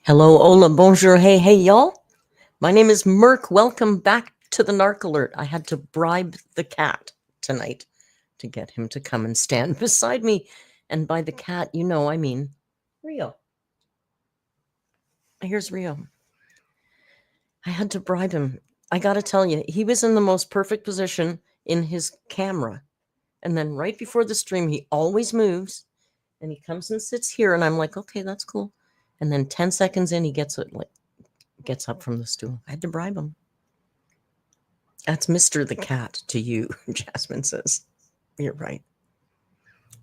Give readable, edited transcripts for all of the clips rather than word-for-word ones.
Hello, hola, bonjour, hey, y'all. My name is Merc. Welcome back to the Narc Alert. I had to bribe the cat tonight to get him to come and stand beside me. And by the cat, you know, I mean Rio. Here's Rio. I had to bribe him. I gotta tell you, he was in the most perfect position in his camera. And then right before the stream, he always moves and he comes and sits here. And I'm like, okay, that's cool. And then 10 seconds in, he gets up from the stool. I had to bribe him. That's Mr. the Cat to you, Jasmine says. You're right.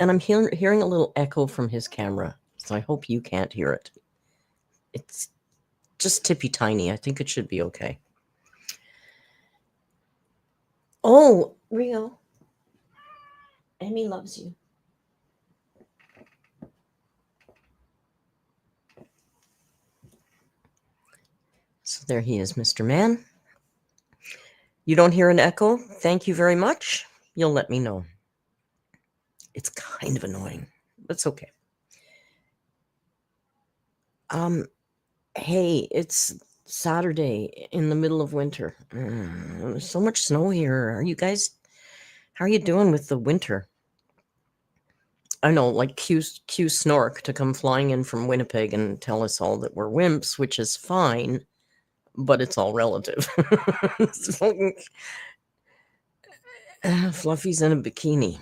And I'm hearing a little echo from his camera, so I hope you can't hear it. It's just tippy tiny. I think it should be okay. Oh, Rio. Emmy loves you. So there he is, Mr. Man. You don't hear an echo? Thank you very much. You'll let me know. It's kind of annoying, but it's okay. Hey, it's Saturday in the middle of winter. There's so much snow here. How are you doing with the winter? I know, like Q Snork to come flying in from Winnipeg and tell us all that we're wimps, which is fine, but it's all relative. Fluffy's in a bikini.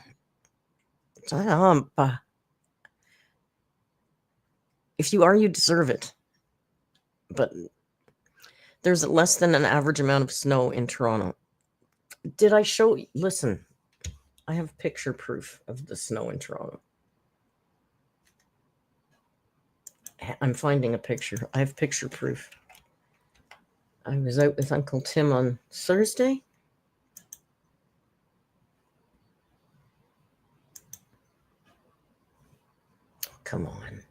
If you are, you deserve it. But there's less than an average amount of snow in Toronto. Did I show? Listen, I have picture proof of the snow in Toronto. I'm finding a picture. I have picture proof. I was out with Uncle Tim on Thursday. Come on.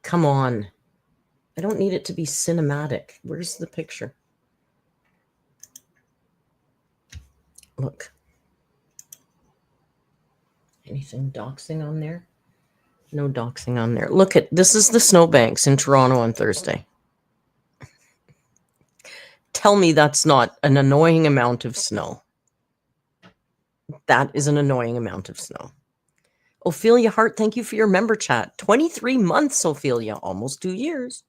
Come on. I don't need it to be cinematic. Where's the picture? Look. Anything doxing on there? No doxing on there. Look at this is the snowbanks in Toronto on Thursday. Tell me that's not an annoying amount of snow. That is an annoying amount of snow. Ophelia Hart, thank you for your member chat. 23 months, Ophelia, almost 2 years.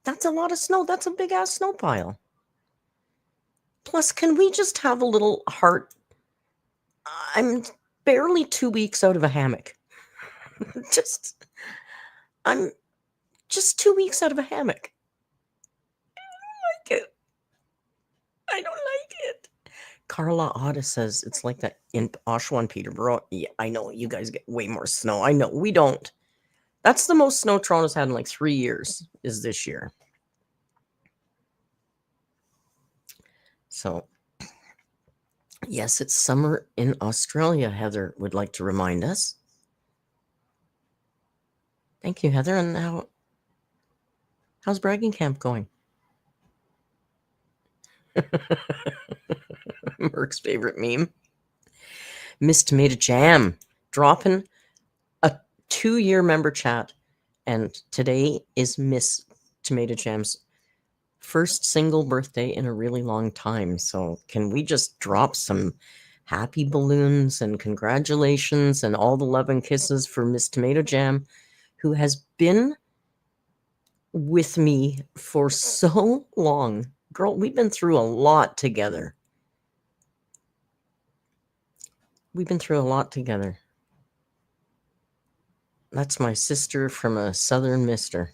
That's a lot of snow. That's a big ass snow pile. Plus, can we just have a little heart? I'm barely 2 weeks out of a hammock. I'm just 2 weeks out of a hammock. I don't like it. I don't like it. Carla Otta says it's like that in Oshawa and Peterborough. Yeah, I know you guys get way more snow. I know we don't. That's the most snow Toronto's had in like 3 years is this year. So, yes, it's summer in Australia, Heather would like to remind us. Thank you, Heather. And how's bragging camp going? Merc's favorite meme. Miss Tomato Jam dropping a 2-year member chat. And today is Miss Tomato Jam's first single birthday in a really long time. So can we just drop some happy balloons and congratulations and all the love and kisses for Miss Tomato Jam, who has been with me for so long. Girl, we've been through a lot together. We've been through a lot together. That's my sister from a southern mister.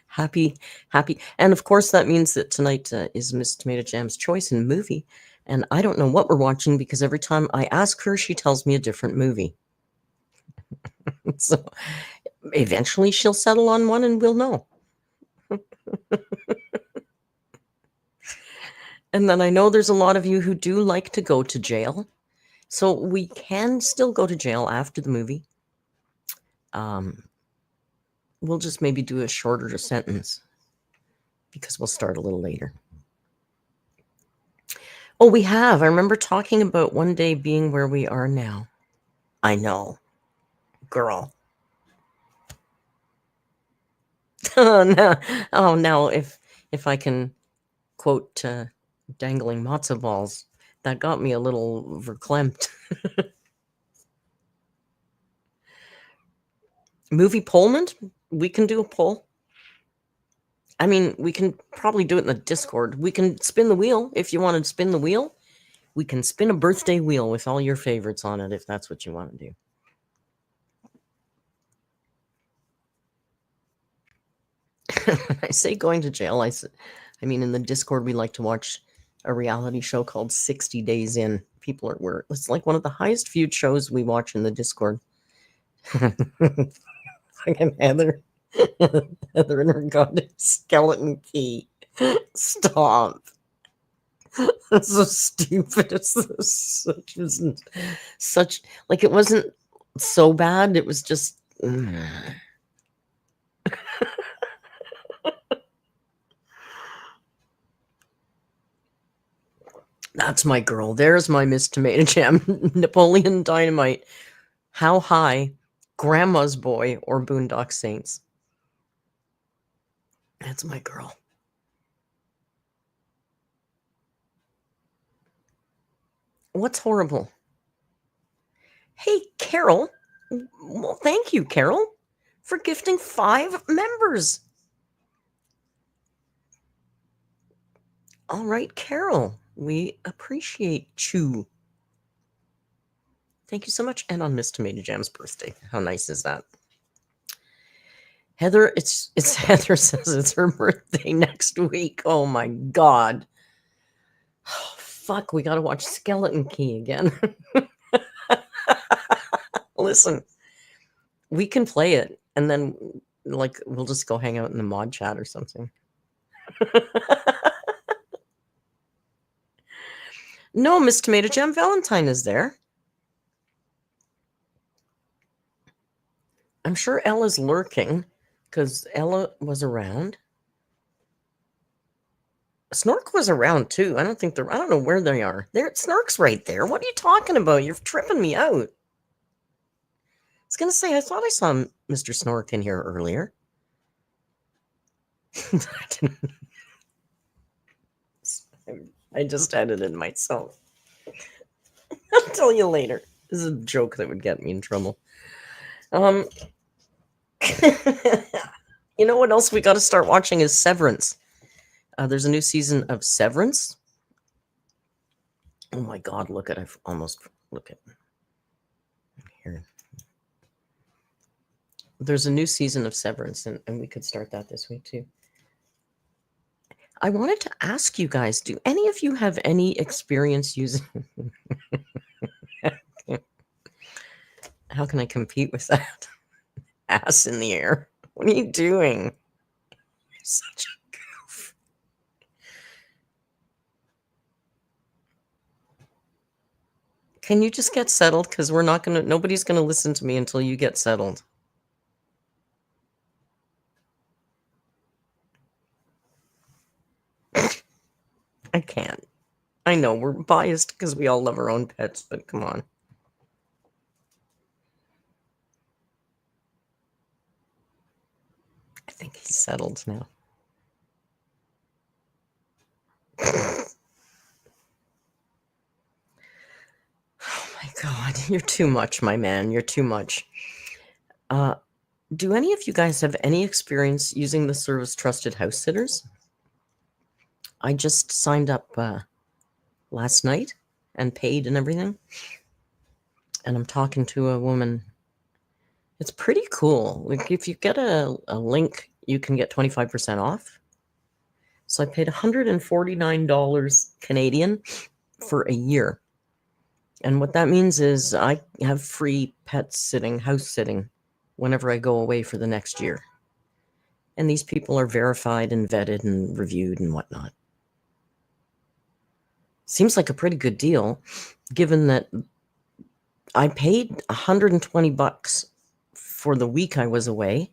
Happy. And of course, that means that tonight is Miss Tomato Jam's choice in movie. And I don't know what we're watching because every time I ask her, she tells me a different movie. So eventually she'll settle on one and we'll know. And then I know there's a lot of you who do like to go to jail. So we can still go to jail after the movie. We'll just maybe do a shorter sentence because we'll start a little later. Oh, we have. I remember talking about one day being where we are now. I know. Girl. Oh no! Oh no! If I can quote dangling matzo balls, that got me a little verklempt. Movie Pullman? We can do a poll. I mean, we can probably do it in the Discord. We can spin the wheel if you want to spin the wheel. We can spin a birthday wheel with all your favorites on it if that's what you want to do. When I say going to jail, I mean in the Discord we like to watch a reality show called 60 Days In. People are it's like one of the highest viewed shows we watch in the Discord. Fucking Heather. Heather and her goddamn skeleton key. Stop. That's so stupid. It's such like it wasn't so bad. It was just that's my girl. There's my Miss Tomato Jam. Napoleon Dynamite. How High, Grandma's Boy, or Boondock Saints. That's my girl. What's horrible? Hey, Carol. Well, thank you, Carol, for gifting 5 members. All right, Carol. We appreciate you. Thank you so much. And on Miss Tomato Jam's birthday. How nice is that? Heather, it's Heather says it's her birthday next week. Oh my God. Oh, fuck, we gotta watch Skeleton Key again. Listen, we can play it and then like we'll just go hang out in the mod chat or something. No, Miss Tomato Jam, Valentine is there. I'm sure Ella's lurking because Ella was around. Snork was around too. I don't know where they are. There, Snork's right there. What are you talking about? You're tripping me out. I was gonna say, I thought I saw Mr. Snork in here earlier. I just edited myself. I'll tell you later. This is a joke that would get me in trouble. You know what else we got to start watching is Severance. There's a new season of Severance. Oh my God! Look at here. There's a new season of Severance, and we could start that this week too. I wanted to ask you guys, do any of you have any experience using... How can I compete with that? Ass in the air. What are you doing? You're such a goof. Can you just get settled? Because nobody's gonna listen to me until you get settled. I can't. I know we're biased because we all love our own pets, but come on. I think he's settled now. Oh my God, you're too much, my man. You're too much. Do any of you guys have any experience using the service Trusted House Sitters? I just signed up last night and paid and everything. And I'm talking to a woman. It's pretty cool. Like if you get a link, you can get 25% off. So I paid $149 Canadian for a year. And what that means is I have free pet sitting, house sitting, whenever I go away for the next year. And these people are verified and vetted and reviewed and whatnot. Seems like a pretty good deal, given that I paid $120 for the week I was away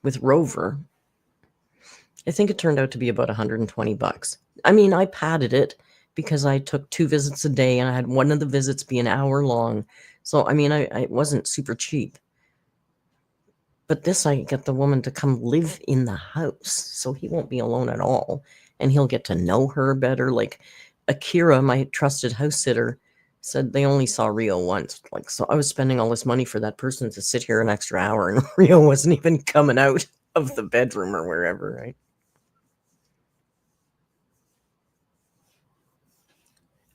with Rover. I think it turned out to be about $120. I mean, I padded it because I took 2 visits a day and I had one of the visits be an hour long. So, I mean, it wasn't super cheap. But this, I get the woman to come live in the house, so he won't be alone at all, and he'll get to know her better. Like Akira, my trusted house sitter, said they only saw Rio once. Like, so I was spending all this money for that person to sit here an extra hour, and Rio wasn't even coming out of the bedroom or wherever, right?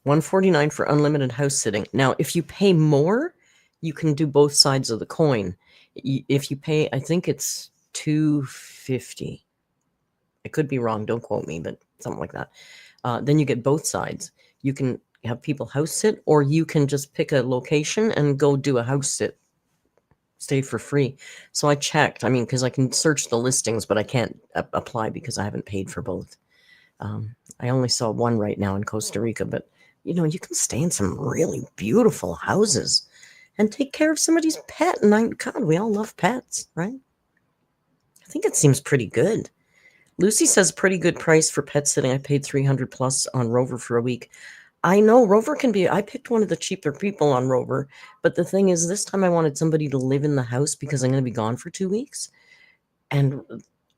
$149 for unlimited house sitting. Now, if you pay more, you can do both sides of the coin. If you pay, I think it's $250. I could be wrong. Don't quote me, but something like that. Then you get both sides. You can have people house sit, or you can just pick a location and go do a house sit, stay for free. So I checked. I mean, because I can search the listings, but I can't apply because I haven't paid for both. I only saw one right now in Costa Rica, but you know, you can stay in some really beautiful houses and take care of somebody's pet. And God, we all love pets, right? I think it seems pretty good. Lucy says pretty good price for pet sitting. I paid 300 plus on Rover for a week. I know Rover can be, I picked one of the cheaper people on Rover, but the thing is, this time I wanted somebody to live in the house because I'm going to be gone for 2 weeks. And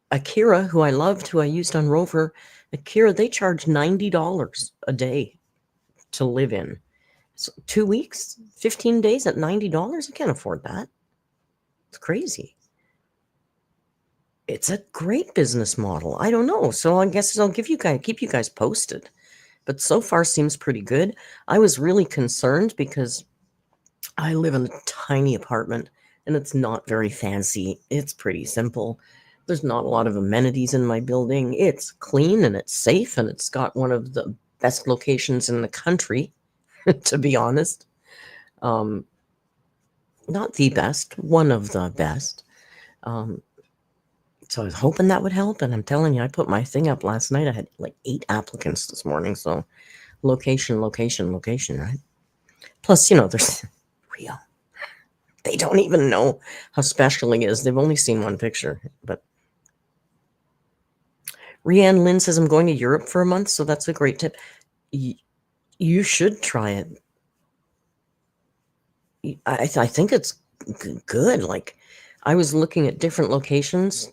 Akira, who I loved, who I used on Rover, Akira, they charge $90 a day to live in. So 2 weeks, 15 days at $90? I can't afford that. It's crazy. It's a great business model. I don't know. So I guess I'll keep you guys posted. But so far seems pretty good. I was really concerned because I live in a tiny apartment and it's not very fancy. It's pretty simple. There's not a lot of amenities in my building. It's clean and it's safe, and it's got one of the best locations in the country, to be honest. Not the best, one of the best. So I was hoping that would help, and I'm telling you, I put my thing up last night. I had like 8 applicants this morning, so location, right? Plus, you know, there's Rio. They don't even know how special he is. They've only seen one picture. But Rianne Lynn says, I'm going to Europe for a month, so that's a great tip. You should try it. I think it's good. Like, I was looking at different locations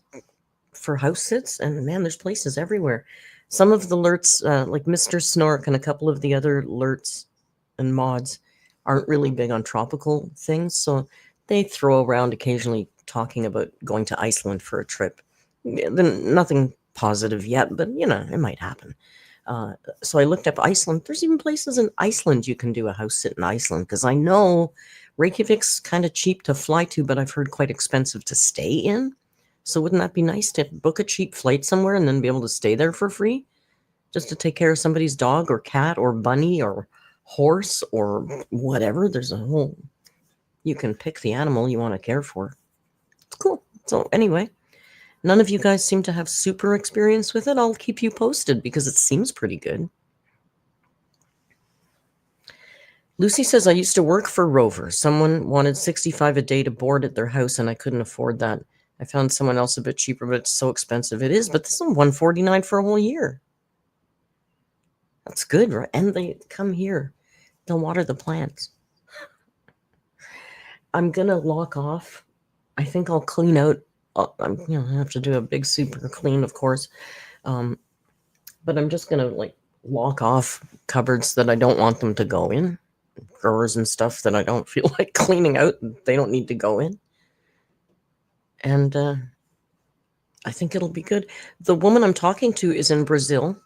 for house sits, and man, there's places everywhere. Some of the alerts, like Mr. Snork and a couple of the other alerts and mods, aren't really big on tropical things, so they throw around occasionally talking about going to Iceland for a trip. Nothing positive yet, but you know, it might happen. So I looked up Iceland. There's even places in Iceland you can do a house sit in Iceland, because I know Reykjavik's kind of cheap to fly to, but I've heard quite expensive to stay in. So wouldn't that be nice to book a cheap flight somewhere and then be able to stay there for free? Just to take care of somebody's dog or cat or bunny or horse or whatever. There's a whole, you can pick the animal you want to care for. It's cool. So anyway, none of you guys seem to have super experience with it. I'll keep you posted because it seems pretty good. Lucy says, I used to work for Rover. Someone wanted $65 a day to board at their house, and I couldn't afford that. I found someone else a bit cheaper, but it's so expensive. It is, but this is $149 for a whole year. That's good, right? And they come here. They'll water the plants. I'm going to lock off. I think I'll clean out. I have to do a big super clean, of course. But I'm just going to like lock off cupboards that I don't want them to go in. Drawers and stuff that I don't feel like cleaning out. They don't need to go in. And I think it'll be good. The woman I'm talking to is in Brazil.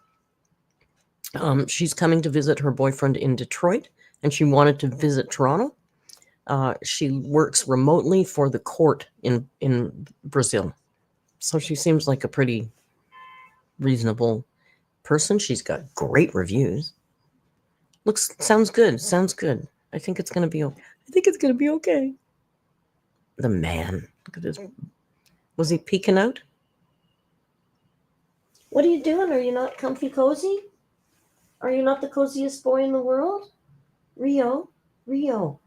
She's coming to visit her boyfriend in Detroit, and she wanted to visit Toronto. She works remotely for the court in Brazil. So she seems like a pretty reasonable person. She's got great reviews. Sounds good. I think it's going to be okay. The man. Look at this. Was he peeking out? What are you doing? Are you not comfy cozy? Are you not the coziest boy in the world? Rio. I'll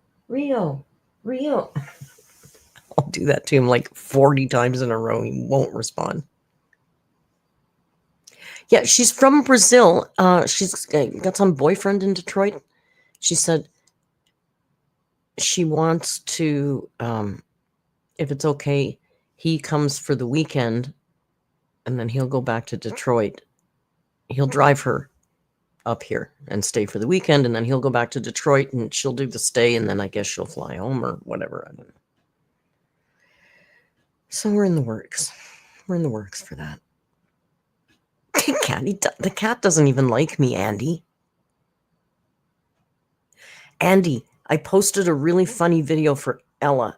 do that to him like 40 times in a row. He won't respond. Yeah, she's from Brazil. She's got some boyfriend in Detroit. She said she wants to, if it's okay, He comes for the weekend, and then he'll go back to Detroit. He'll drive her up here and stay for the weekend, and then he'll go back to Detroit, and she'll do the stay, and then I guess she'll fly home or whatever. I don't know. So we're in the works. We're in the works for that. The cat doesn't even like me, Andy. Andy, I posted a really funny video for Ella.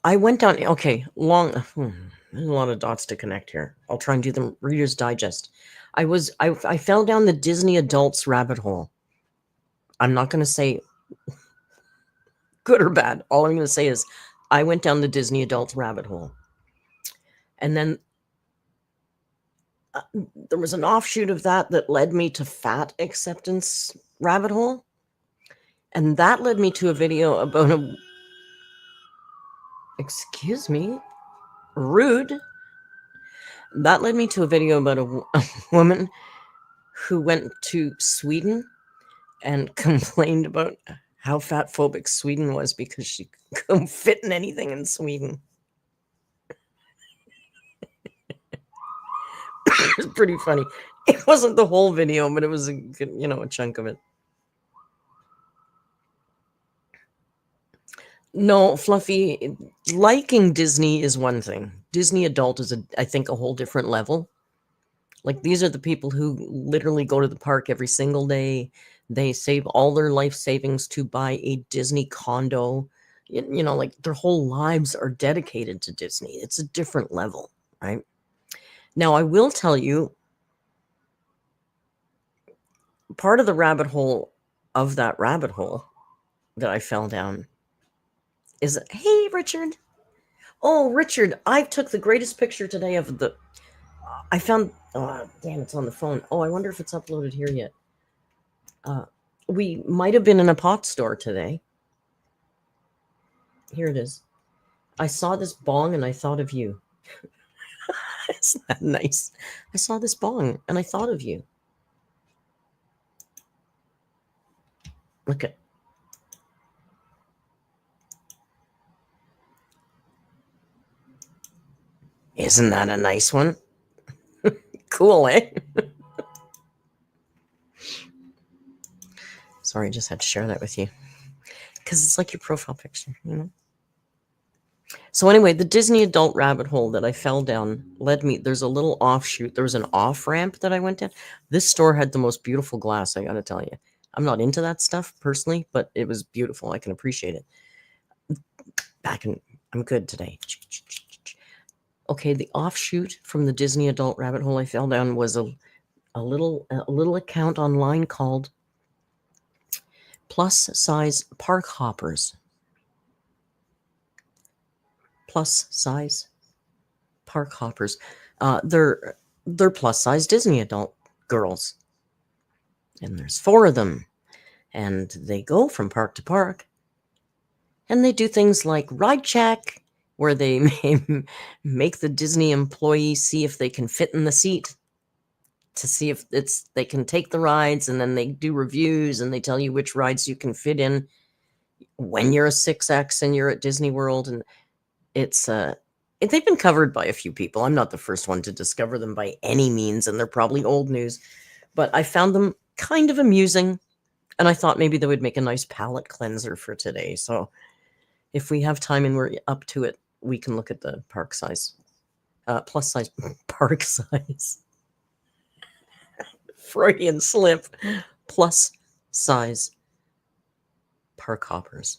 I went down, okay, there's a lot of dots to connect here. I'll try and do them Reader's Digest. I fell down the Disney adults rabbit hole. I'm not going to say good or bad. All I'm going to say is I went down the Disney adults rabbit hole. And then there was an offshoot of that led me to fat acceptance rabbit hole. And that led me to a video about excuse me, rude. That led me to a video about a woman who went to Sweden and complained about how fat phobic Sweden was because she couldn't fit in anything in Sweden. It was pretty funny. It wasn't the whole video, but it was a chunk of it. No, Fluffy, liking Disney is one thing. Disney adult is, I think, a whole different level. Like, these are the people who literally go to the park every single day. They save all their life savings to buy a Disney condo. Like, their whole lives are dedicated to Disney. It's a different level, right? Now, I will tell you, part of the rabbit hole of that rabbit hole that I fell down is, hey, Richard. Oh, Richard, I took the greatest picture today of I found, damn, it's on the phone. Oh, I wonder if it's uploaded here yet. We might have been in a pot store today. Here it is. I saw this bong and I thought of you. Isn't that nice? I saw this bong and I thought of you. Look at. Isn't that a nice one? Cool, eh? Sorry, I just had to share that with you. Because it's like your profile picture, So anyway, the Disney adult rabbit hole that I fell down led me. There's a little offshoot. There was an off-ramp that I went down. This store had the most beautiful glass, I got to tell you. I'm not into that stuff personally, but it was beautiful. I can appreciate it. I'm good today. Okay, the offshoot from the Disney adult rabbit hole I fell down was a little account online called Plus Size Park Hoppers. Plus size park hoppers. They're plus size Disney adult girls, and there's 4 of them, and they go from park to park, and they do things like ride check, where they make the Disney employee see if they can fit in the seat, to see if they can take the rides, and then they do reviews and they tell you which rides you can fit in when you're a 6X and you're at Disney World. And they've been covered by a few people. I'm not the first one to discover them by any means, and they're probably old news, but I found them kind of amusing, and I thought maybe they would make a nice palate cleanser for today. So if we have time and we're up to it, we can look at the park size, plus size park size. Freudian slip. Plus size park hoppers.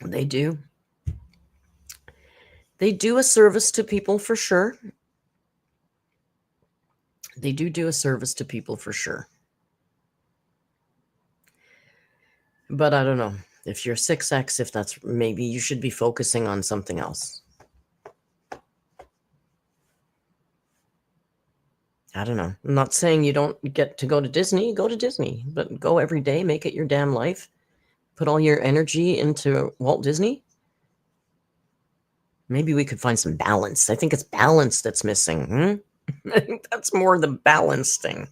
They do. They do a service to people for sure. They do a service to people for sure. But I don't know. If you're 6X, if that's, maybe you should be focusing on something else. I don't know. I'm not saying you don't get to go to Disney. Go to Disney, but go every day. Make it your damn life. Put all your energy into Walt Disney. Maybe we could find some balance. I think it's balance that's missing. I think that's more the balance thing.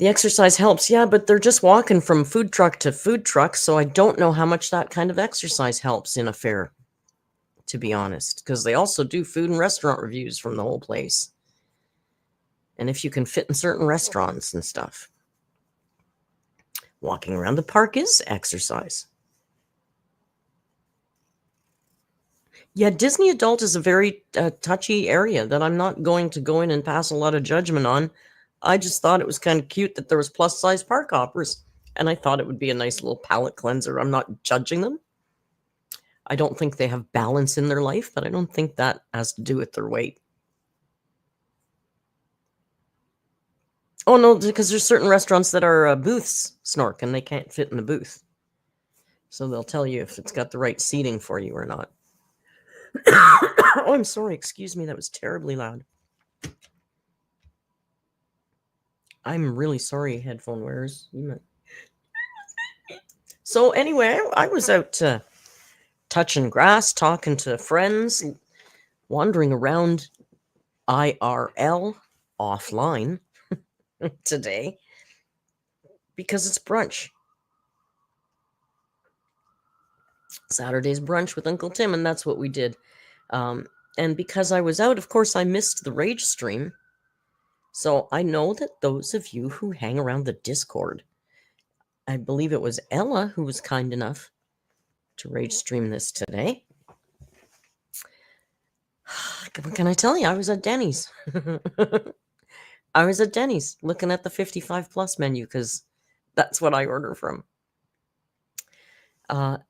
The exercise helps, yeah, but they're just walking from food truck to food truck, so I don't know how much that kind of exercise helps in a fair, to be honest, because they also do food and restaurant reviews from the whole place. And if you can fit in certain restaurants and stuff. Walking around the park is exercise. Yeah, Disney adult is a very touchy area that I'm not going to go in and pass a lot of judgment on. I just thought it was kind of cute that there was plus-size park hoppers, and I thought it would be a nice little palate cleanser. I'm not judging them. I don't think they have balance in their life, but I don't think that has to do with their weight. Oh, no, because there's certain restaurants that are booths, Snork, and they can't fit in the booth. So they'll tell you if it's got the right seating for you or not. Oh, I'm sorry. Excuse me. That was terribly loud. I'm really sorry, headphone wearers. So anyway, I was out touching grass, talking to friends, wandering around IRL offline today because it's brunch. Saturday's brunch with Uncle Tim, and that's what we did. And because I was out, of course, I missed the Rage stream. So I know that those of you who hang around the Discord, I believe it was Ella who was kind enough to Rage stream this today. What can I tell you? I was at Denny's. I was at Denny's looking at the 55 plus menu because that's what I order from.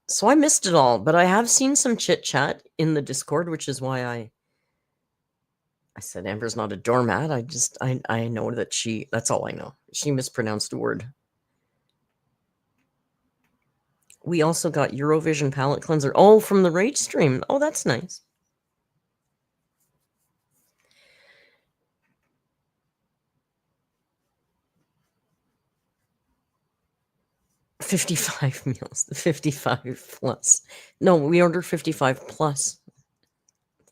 So I missed it all, but I have seen some chit chat in the Discord, which is why I said Amber's not a doormat. I know that that's all I know. She mispronounced a word. We also got Eurovision palette cleanser. Oh, from the Rage stream. Oh, that's nice. $55 meals, the 55 plus. No, we ordered 55 plus.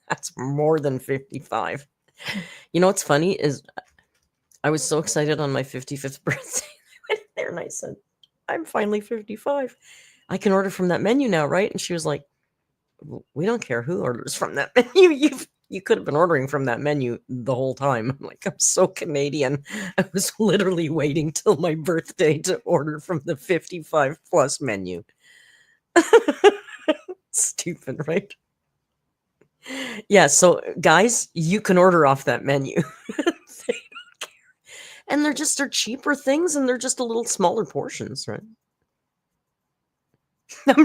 That's more than 55. You know what's funny is I was so excited on my 55th birthday. I went there and I said, I'm finally 55. I can order from that menu now, right? And she was like, we don't care who orders from that menu. You could have been ordering from that menu the whole time. I'm like, I'm so Canadian. I was literally waiting till my birthday to order from the 55 plus menu. Stupid, right? Yeah, so guys, you can order off that menu. They don't care. And they're cheaper things and they're just a little smaller portions, right?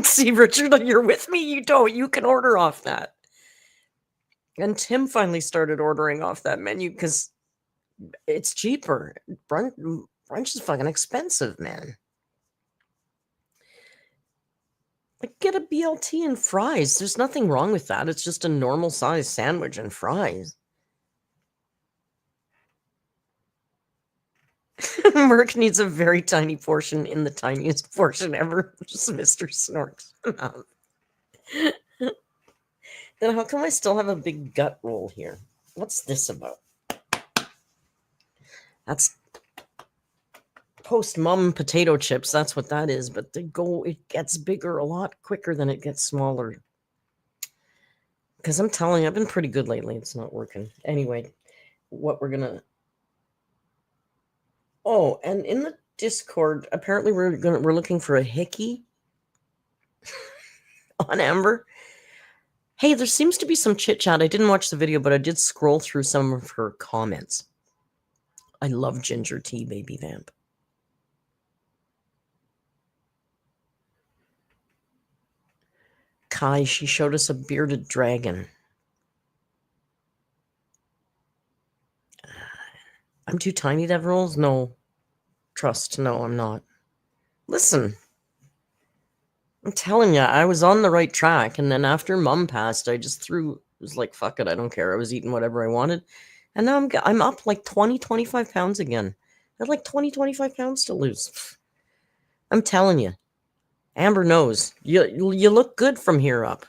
See, Richard, you're with me. You don't. You can order off that. And Tim finally started ordering off that menu because it's cheaper. Brunch is fucking expensive, man. Like, get a BLT and fries. There's nothing wrong with that. It's just a normal size sandwich and fries. Merc needs a very tiny portion in the tiniest portion ever. Just Mr. Snorks. Then how come I still have a big gut roll here? What's this about? That's post-mum potato chips. That's what that is. But it gets bigger a lot quicker than it gets smaller. Because I'm telling you, I've been pretty good lately. It's not working. Anyway, what we're going to... Oh, and in the Discord, apparently we're looking for a hickey on Amber. Hey, there seems to be some chit chat. I didn't watch the video, but I did scroll through some of her comments. I love ginger tea, baby vamp. Kai, she showed us a bearded dragon. I'm too tiny to have rolls? No. Trust, no, I'm not. Listen. I'm telling you, I was on the right track, and then after Mum passed, I just was like, fuck it, I don't care. I was eating whatever I wanted. And now I'm up like 20, 25 pounds again. I had like 20, 25 pounds to lose. I'm telling you. Amber knows. You look good from here up.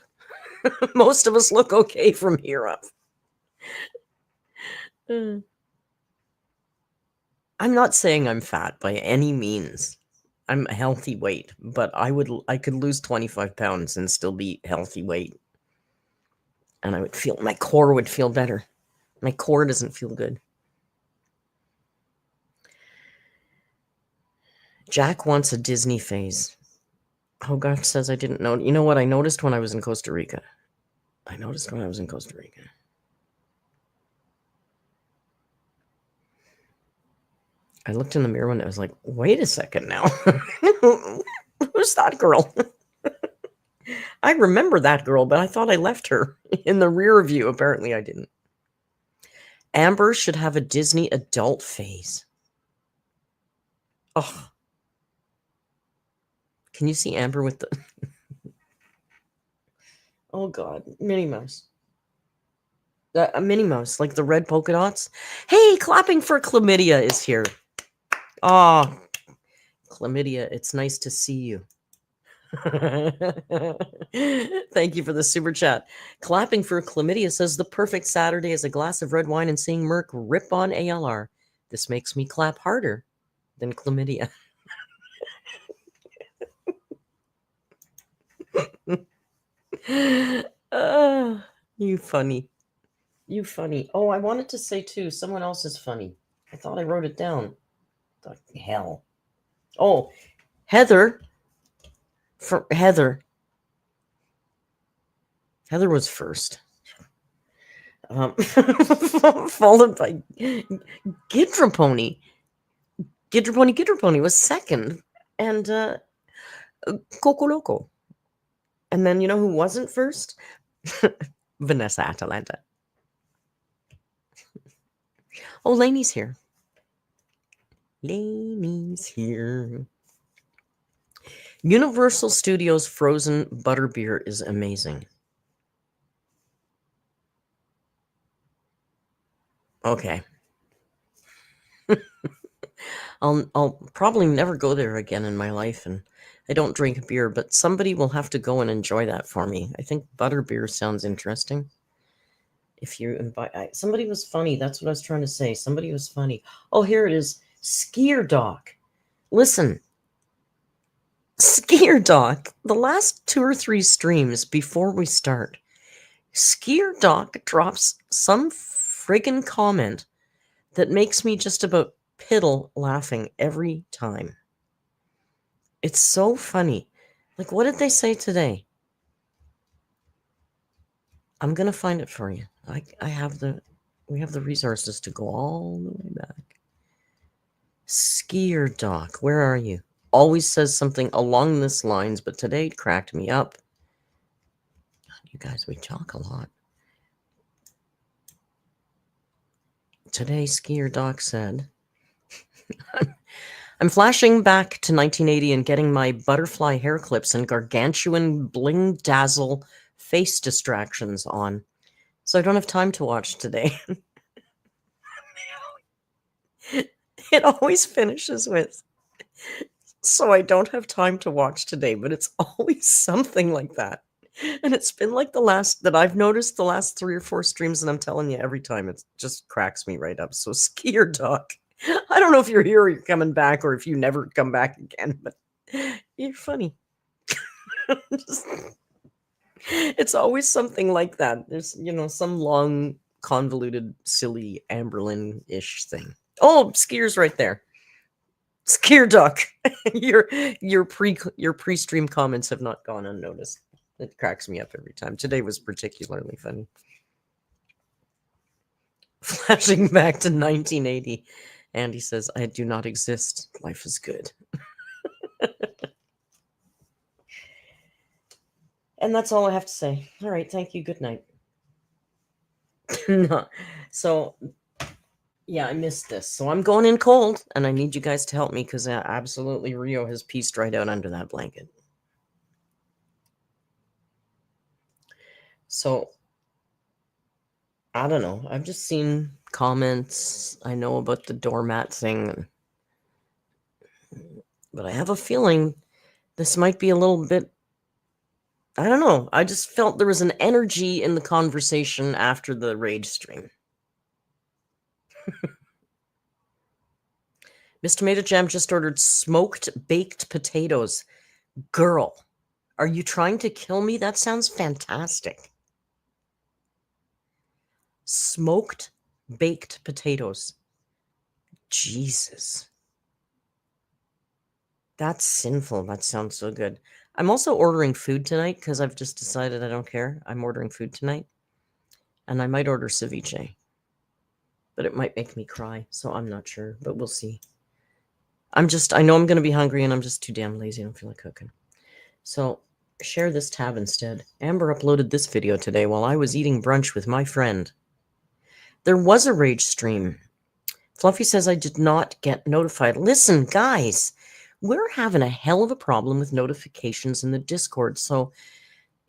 Most of us look okay from here up. I'm not saying I'm fat by any means. I'm a healthy weight, but I could lose 25 pounds and still be healthy weight. And I would feel, my core would feel better. My core doesn't feel good. Jack wants a Disney phase. Hogarth says I didn't know. You know what I noticed when I was in Costa Rica? I looked in the mirror and I was like, wait a second now. Who's that girl? I remember that girl, but I thought I left her in the rear view. Apparently I didn't. Amber should have a Disney adult phase. Oh. Can you see Amber with the... Oh, God. Minnie Mouse. A Minnie Mouse, like the red polka dots. Hey, clapping for Chlamydia is here. Oh, Chlamydia, it's nice to see you. Thank you for the super chat. Clapping for Chlamydia says the perfect Saturday is a glass of red wine and seeing Merc rip on ALR. This makes me clap harder than Chlamydia. You funny. You funny. Oh, I wanted to say too, someone else is funny. I thought I wrote it down. The hell. Oh, Heather. Heather was first. Followed by Gidropony. Gidropony was second. And Coco Loco. And then you know who wasn't first? Vanessa Atalanta. Oh, Lainey's here. Universal Studios frozen butterbeer is amazing. Okay. I'll probably never go there again in my life, and I don't drink beer, but somebody will have to go and enjoy that for me. I think butterbeer sounds interesting. If you invite... somebody was funny. That's what I was trying to say. Somebody was funny. Oh, here it is. Skier Doc. Listen. Skier Doc. The last 2 or 3 streams before we start, Skier Doc drops some friggin' comment that makes me just about piddle laughing every time. It's so funny. Like, what did they say today? I'm gonna find it for you. We have the resources to go all the way back. Skier Doc, where are you? Always says something along this lines, but today it cracked me up. You guys, we talk a lot. Today, Skier Doc said, I'm flashing back to 1980 and getting my butterfly hair clips and gargantuan bling dazzle face distractions on. So I don't have time to watch today. It always finishes with, so I don't have time to watch today, but it's always something like that. And it's been like I've noticed the last 3 or 4 streams, and I'm telling you, every time it just cracks me right up. So Skier Doc, I don't know if you're here or you're coming back, or if you never come back again, but you're funny. It's always something like that. There's, some long, convoluted, silly AMBERLYNN-ish thing. Oh, Skier's right there. Skier Doc, your pre-stream comments have not gone unnoticed. It cracks me up every time. Today was particularly funny. Flashing back to 1980, Andy says, I do not exist. Life is good. And that's all I have to say. All right, thank you. Good night. No. So, yeah, I missed this. So I'm going in cold, and I need you guys to help me, because absolutely Rio has pieced right out under that blanket. So, I don't know. I've just seen comments. I know about the doormat thing. But I have a feeling this might be a little bit... I don't know. I just felt there was an energy in the conversation after the rage stream. Miss Tomato Jam just ordered smoked baked potatoes. Girl, are you trying to kill me? That sounds fantastic. Smoked baked potatoes. Jesus. That's sinful. That sounds so good. I'm also ordering food tonight because I've just decided I don't care. I'm ordering food tonight. And I might order ceviche. But it might make me cry, so I'm not sure. But we'll see. I know I'm going to be hungry and I'm just too damn lazy. I don't feel like cooking. So share this tab instead. Amber uploaded this video today while I was eating brunch with my friend. There was a rage stream. Fluffy says I did not get notified. Listen, guys, we're having a hell of a problem with notifications in the Discord. So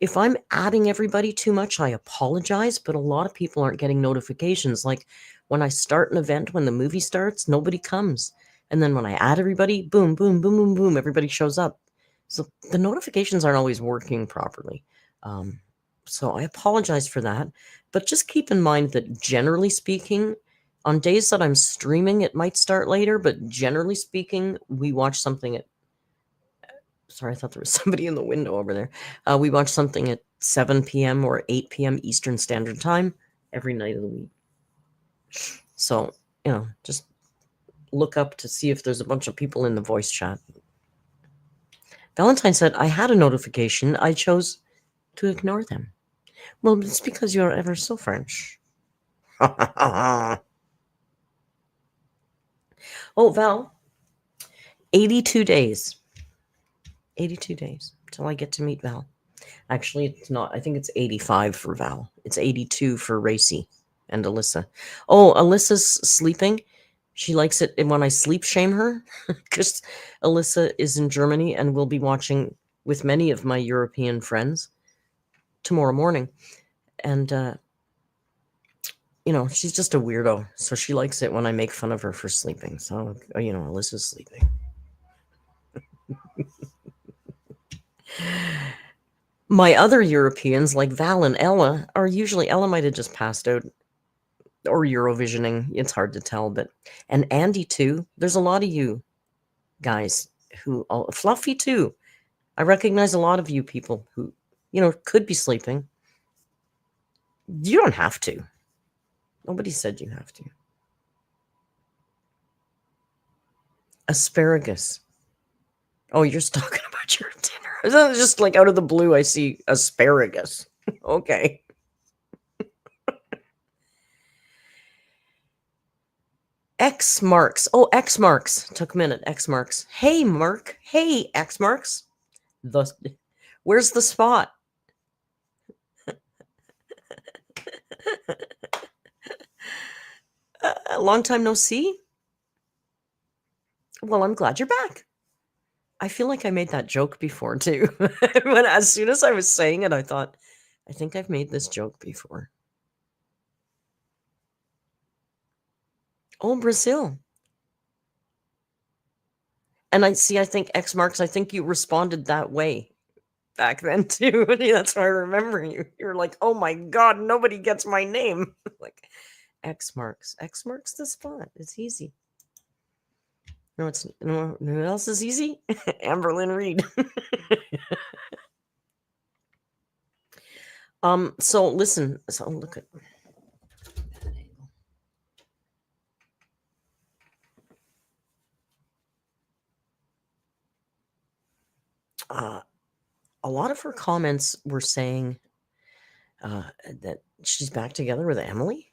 if I'm adding everybody too much, I apologize, but a lot of people aren't getting notifications. Like when I start an event, when the movie starts, nobody comes. And then when I add everybody, boom, boom, boom, boom, boom, everybody shows up. So the notifications aren't always working properly. So I apologize for that. But just keep in mind that generally speaking, on days that I'm streaming, it might start later, but generally speaking, we watch something at... Sorry, I thought there was somebody in the window over there. We watch something at 7 p.m. or 8 p.m. Eastern Standard Time every night of the week. So, just look up to see if there's a bunch of people in the voice chat. Valentine said, I had a notification. I chose to ignore them. Well, it's because you're ever so French. Oh, Val, 82 days. 82 days till I get to meet Val. Actually, it's not. I think it's 85 for Val. It's 82 for Racy and Alyssa. Oh, Alyssa's sleeping. She likes it when I sleep shame her because Alyssa is in Germany and will be watching with many of my European friends tomorrow morning. And, she's just a weirdo. So she likes it when I make fun of her for sleeping. So, Alyssa's sleeping. My other Europeans, like Val and Ella, Ella might have just passed out or Eurovisioning. It's hard to tell, and Andy too. There's a lot of you guys who, Fluffy too. I recognize a lot of you people who, could be sleeping. You don't have to. Nobody said you have to. Asparagus. Oh, you're just talking about your dinner. Just like out of the blue, I see asparagus. Okay. X marks. Oh, X marks. Took a minute. X marks. Hey, Mark. Hey, X marks. Where's the spot? Long time no see. Well, I'm glad you're back. I feel like I made that joke before too. As soon as I was saying it, I thought, I think I've made this joke before. Oh, Brazil. And I think X marks, I think you responded that way back then too. That's why I remember you. You're like, oh my God, nobody gets my name. Like X marks the spot. It's easy. No, who else is easy? AMBERLYNN Reed. So listen, look at a lot of her comments were saying that she's back together with Emily.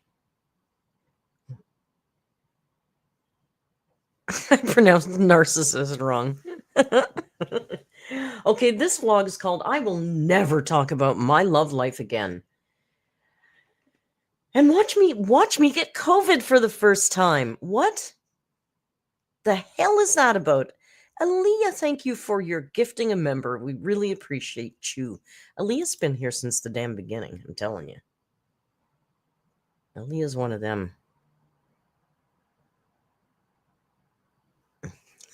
I pronounced narcissist wrong. Okay, this vlog is called I Will Never Talk About My Love Life Again. And watch me get COVID for the first time. What the hell is that about? Aaliyah, thank you for your gifting a member. We really appreciate you. Aaliyah's been here since the damn beginning, I'm telling you. Aaliyah's one of them.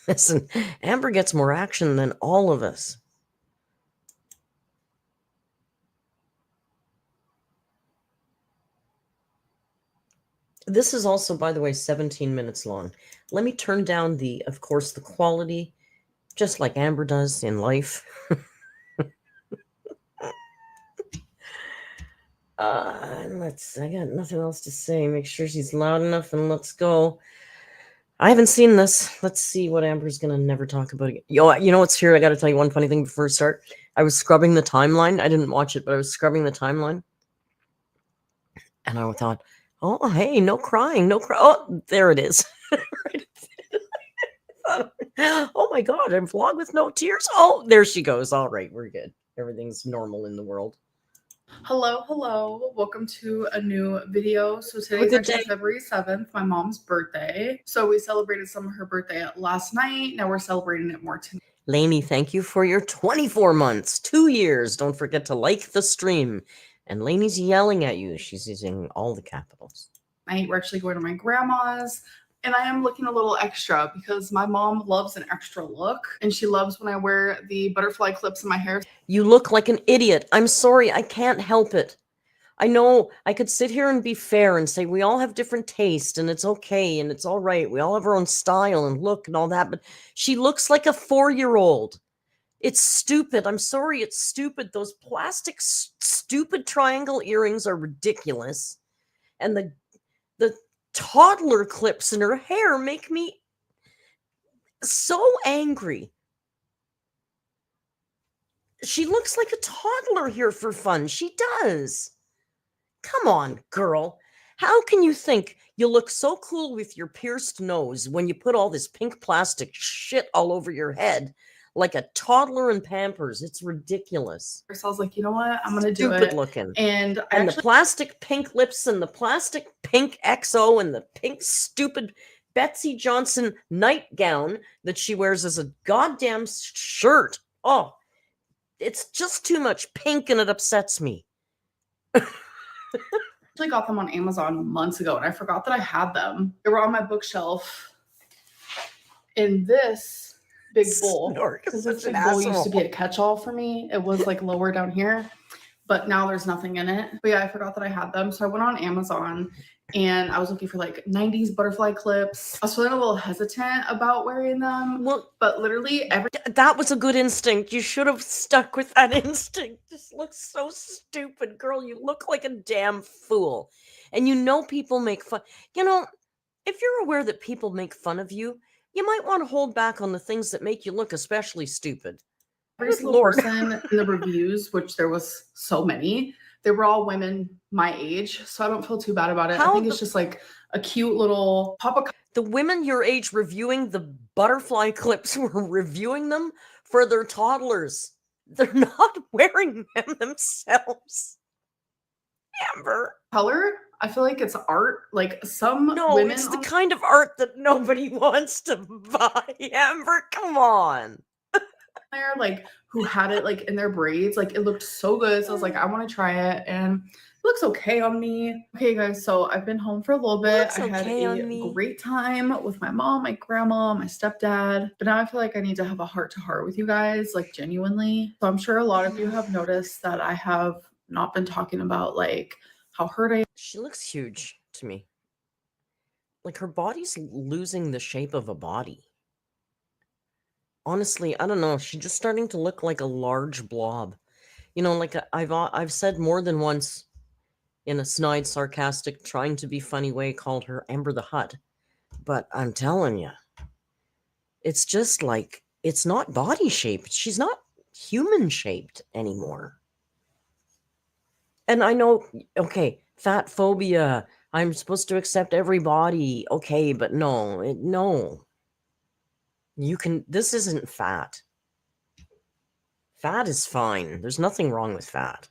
Listen, Amber gets more action than all of us. This is also, by the way, 17 minutes long. Let me turn down of course, the quality, just like Amber does in life. I got nothing else to say. Make sure she's loud enough and let's go. I haven't seen this. Let's see what Amber's gonna never talk about again. You know what's here? I gotta tell you one funny thing before we start. I was scrubbing the timeline. I didn't watch it, but I was scrubbing the timeline. And I thought, oh, hey, no crying, no cry. Oh, there it is. Oh my God, a vlog with no tears. Oh, there she goes. All right, we're good. Everything's normal in the world. Hello. Welcome to a new video. So today's actually February 7th, my mom's birthday. So we celebrated some of her birthday last night. Now we're celebrating it more tonight. Lainey, thank you for your 24 months, 2 years. Don't forget to like the stream. And Lainey's yelling at you. She's using all the capitals. We're actually going to my grandma's. And I am looking a little extra because my mom loves an extra look. And she loves when I wear the butterfly clips in my hair. You look like an idiot. I'm sorry. I can't help it. I know I could sit here and be fair and say we all have different taste and it's okay and it's all right. We all have our own style and look and all that. But she looks like a 4-year-old. It's stupid. I'm sorry. It's stupid. Those plastic stupid triangle earrings are ridiculous. And the toddler clips in her hair make me so angry. She looks like a toddler here for fun. She does. Come on, girl. How can you think you look so cool with your pierced nose when you put all this pink plastic shit all over your head like a toddler in Pampers? It's ridiculous. So I was like, you know what? I'm going to do it. Stupid looking. And the plastic pink lips and the plastic pink XO and the pink stupid Betsy Johnson nightgown that she wears as a goddamn shirt. Oh, it's just too much pink and it upsets me. I actually got them on Amazon months ago and I forgot that I had them. They were on my bookshelf in this big bowl. Because this big bowl used to be a catch-all for me. It was like lower down here, but now there's nothing in it. But yeah, I forgot that I had them. So I went on Amazon and I was looking for like 90s butterfly clips. I was feeling a little hesitant about wearing them. Well, but literally that was a good instinct. You should have stuck with that instinct. This looks so stupid, girl. You look like a damn fool. And you know people make fun. You know, if you're aware that people make fun of you, you might want to hold back on the things that make you look especially stupid. Every single person in the reviews, which there was so many, they were all women my age, so I don't feel too bad about it. I think it's just like a cute little pop-up. The women your age reviewing the butterfly clips were reviewing them for their toddlers. They're not wearing them themselves. Amber. Color, I feel like it's art. Like some women. No, it's the kind of art that nobody wants to buy. Amber, come on. There, like who had it like in their braids, like it looked so good, so I was like, I want to try it and it looks okay on me. Okay guys, so I've been home for a little bit. I had a great time with my mom, my grandma, my stepdad, but now I feel like I need to have a heart-to-heart with you guys, like genuinely. So I'm sure a lot of you have noticed that I have not been talking about like how hurt I am. She looks huge to me. Like her body's losing the shape of a body. Honestly, I don't know. She's just starting to look like a large blob. You know, like I've said more than once in a snide, sarcastic, trying to be funny way, called her Amber the Hutt. But I'm telling you, it's just like, it's not body shaped. She's not human shaped anymore. And I know, okay, fat phobia. I'm supposed to accept every body. Okay, but no. This isn't fat. Fat is fine. There's nothing wrong with fat.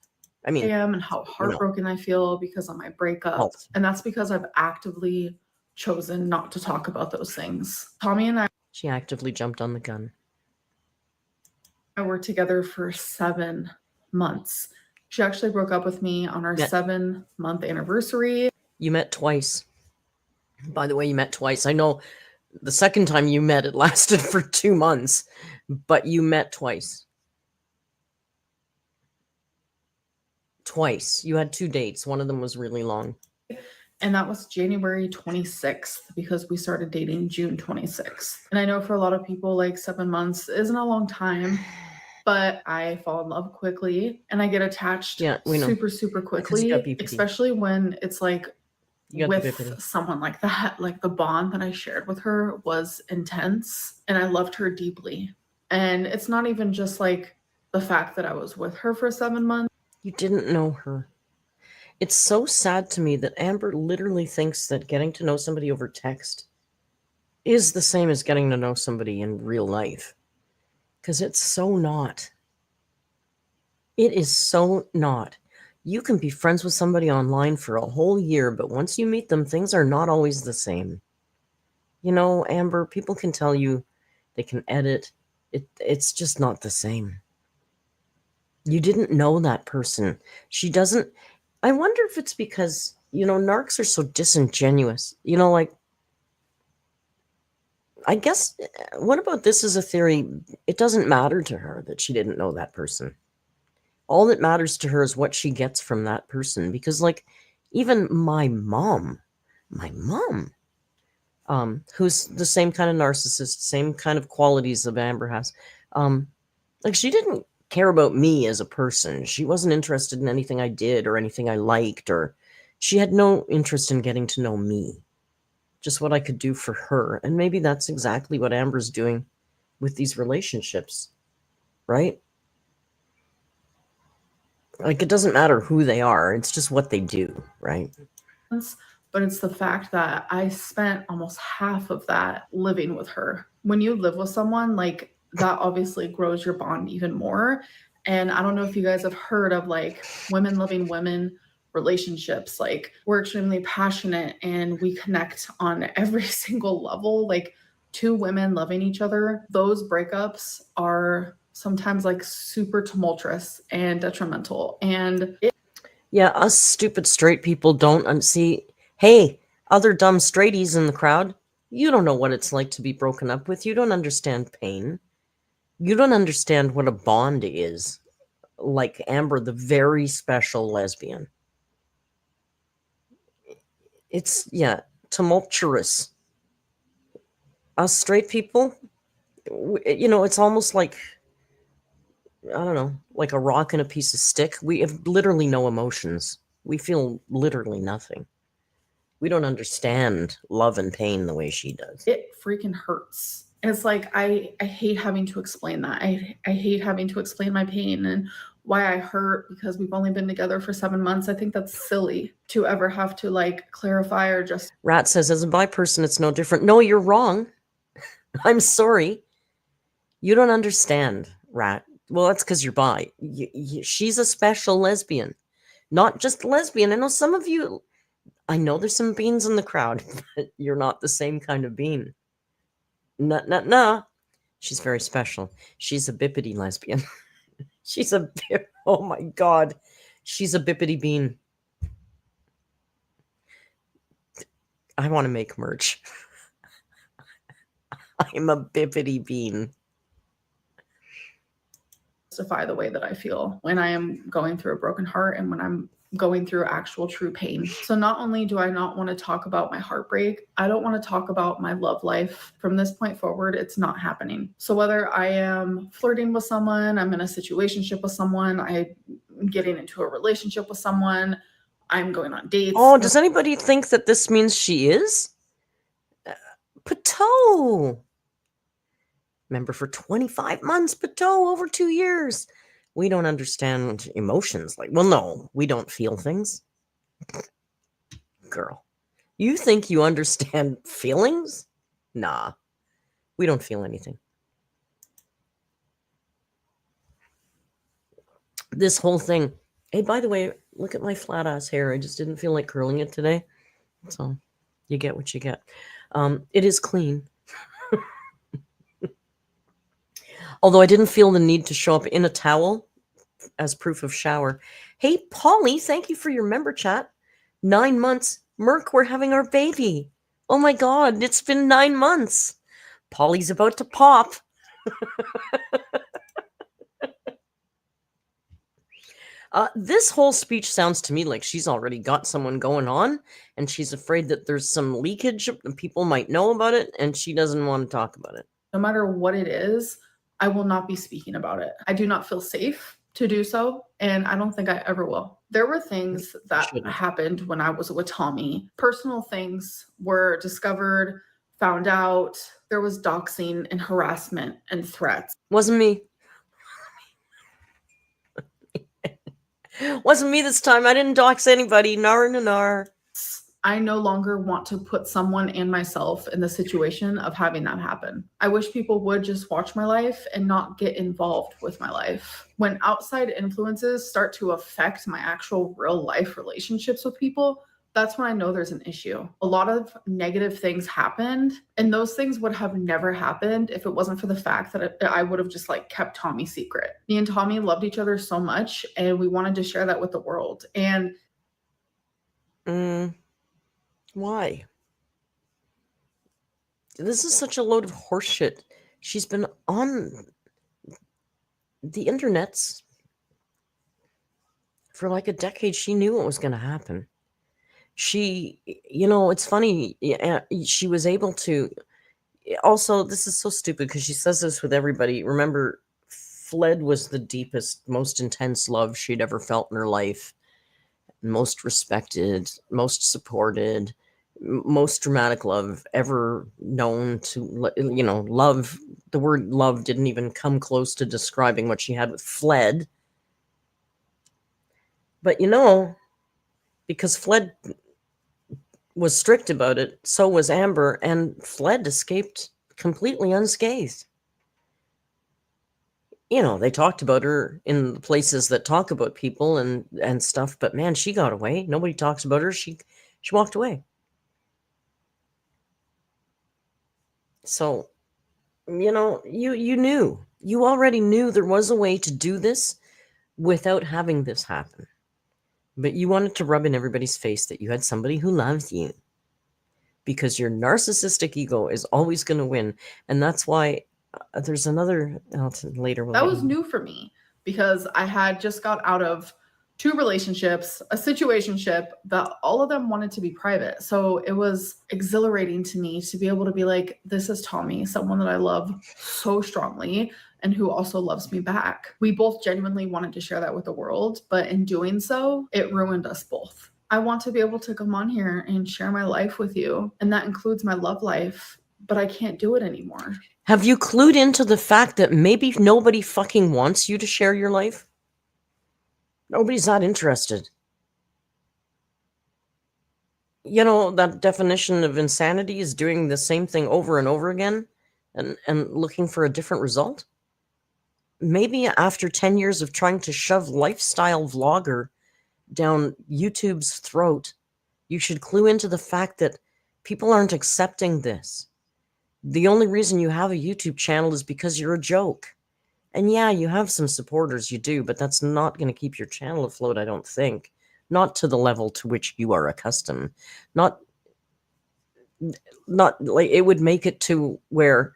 I mean, and how heartbroken I feel because of my breakup. And that's because I've actively chosen not to talk about those things. Tommy and I. She actively jumped on the gun. I were together for 7 months. She actually broke up with me on our 7-month anniversary. You met twice. By the way, you met twice. I know the second time you met, it lasted for 2 months, but you met twice. Twice. You had 2 dates. One of them was really long. And that was January 26th because we started dating June 26th. And I know for a lot of people, like 7 months isn't a long time, but I fall in love quickly and I get attached super quickly, especially when it's like with someone like that. Like the bond that I shared with her was intense and I loved her deeply. And it's not even just like the fact that I was with her for 7 months. You didn't know her. It's so sad to me that Amber literally thinks that getting to know somebody over text is the same as getting to know somebody in real life. Because it's so not. It is so not. You can be friends with somebody online for a whole year, but once you meet them, things are not always the same. You know, Amber, people can tell you they can edit. It's just not the same. You didn't know that person. She doesn't. I wonder if it's because, you know, narcs are so disingenuous. You know, like, I guess, what about this as a theory? It doesn't matter to her that she didn't know that person. All that matters to her is what she gets from that person. Because, like, even my mom, who's the same kind of narcissist, same kind of qualities that Amber has, like, she didn't care about me as a person. She wasn't interested in anything I did or anything I liked, or she had no interest in getting to know me, just what I could do for her. And maybe that's exactly what Amber's doing with these relationships, right? Like, it doesn't matter who they are, it's just what they do, right? But it's the fact that I spent almost half of that living with her. When you live with someone, like, that obviously grows your bond even more. And I don't know if you guys have heard of like women loving women relationships. Like, we're extremely passionate and we connect on every single level. Like, two women loving each other, those breakups are sometimes like super tumultuous and detrimental. And yeah, us stupid straight people don't see. Hey, other dumb straighties in the crowd, you don't know what it's like to be broken up with. You don't understand pain. You don't understand what a bond is. Like Amber, the very special lesbian. It's, yeah, tumultuous. Us straight people, you know, it's almost like, I don't know, like a rock and a piece of stick. We have literally no emotions. We feel literally nothing. We don't understand love and pain the way she does. It freaking hurts. It's like, I hate having to explain that. I hate having to explain my pain and why I hurt because we've only been together for 7 months. I think that's silly to ever have to like clarify or just. Rat says, as a bi person, it's no different. No, you're wrong. I'm sorry. You don't understand, Rat. Well, that's because you're bi. She's a special lesbian. Not just lesbian. I know some of you, I know there's some beans in the crowd, but you're not the same kind of bean. Nah. She's very special. She's a bippity lesbian. She's a oh my God. She's a bippity bean. I want to make merch. I'm a bippity bean. Justify the way that I feel when I am going through a broken heart and when I'm going through actual true pain. So not only do I not want to talk about my heartbreak, I don't want to talk about my love life. From this point forward, it's not happening. So whether I am flirting with someone, I'm in a situationship with someone, I'm getting into a relationship with someone, I'm going on dates. Oh, does anybody think that this means she is? Pateau. Member for 25 months, Pateau, over 2 years. We don't understand emotions. Like, well, no, we don't feel things. Girl, you think you understand feelings? Nah, we don't feel anything. This whole thing. Hey, by the way, look at my flat ass hair. I just didn't feel like curling it today. So you get what you get. It is clean. Although I didn't feel the need to show up in a towel as proof of shower. Hey, Polly, thank you for your member chat. 9 months. Merc, we're having our baby. Oh my God, it's been 9 months. Polly's about to pop. This whole speech sounds to me like she's already got someone going on, and she's afraid that there's some leakage and people might know about it, and she doesn't want to talk about it. No matter what it is, I will not be speaking about it. I do not feel safe to do so, and I don't think I ever will. There were things that happened when I was with Tommy. Personal things were discovered, found out. There was doxing and harassment and threats. Wasn't me. Wasn't me this time. I didn't dox anybody. Nar. I no longer want to put someone and myself in the situation of having that happen. I wish people would just watch my life and not get involved with my life. When outside influences start to affect my actual real life relationships with people, that's when I know there's an issue. A lot of negative things happened, and those things would have never happened if it wasn't for the fact that I would have just like kept Tommy secret. Me and Tommy loved each other so much, and we wanted to share that with the world. And why? This is such a load of horseshit. She's been on the internets for like a decade. She knew what was going to happen. She, it's funny. She was able to. Also, this is so stupid because she says this with everybody. Remember, Fled was the deepest, most intense love she'd ever felt in her life. Most respected, most supported, most dramatic love ever known to, love. The word love didn't even come close to describing what she had with Fled. But, because Fled was strict about it, so was Amber, and Fled escaped completely unscathed. They talked about her in the places that talk about people and stuff, but man, she got away. Nobody talks about her. She walked away. So, you already knew there was a way to do this without having this happen. But you wanted to rub in everybody's face that you had somebody who loves you, because your narcissistic ego is always going to win. And that's why there's another later. That was new for me because I had just got out of 2 relationships, a situationship that all of them wanted to be private. So it was exhilarating to me to be able to be like, this is Tommy, someone that I love so strongly and who also loves me back. We both genuinely wanted to share that with the world, but in doing so, it ruined us both. I want to be able to come on here and share my life with you, and that includes my love life, but I can't do it anymore. Have you clued into the fact that maybe nobody fucking wants you to share your life? Nobody's not interested. That definition of insanity is doing the same thing over and over again and looking for a different result. Maybe after 10 years of trying to shove lifestyle vlogger down YouTube's throat, you should clue into the fact that people aren't accepting this. The only reason you have a YouTube channel is because you're a joke. And yeah, you have some supporters, you do, but that's not going to keep your channel afloat, I don't think. Not to the level to which you are accustomed. Not like it would make it to where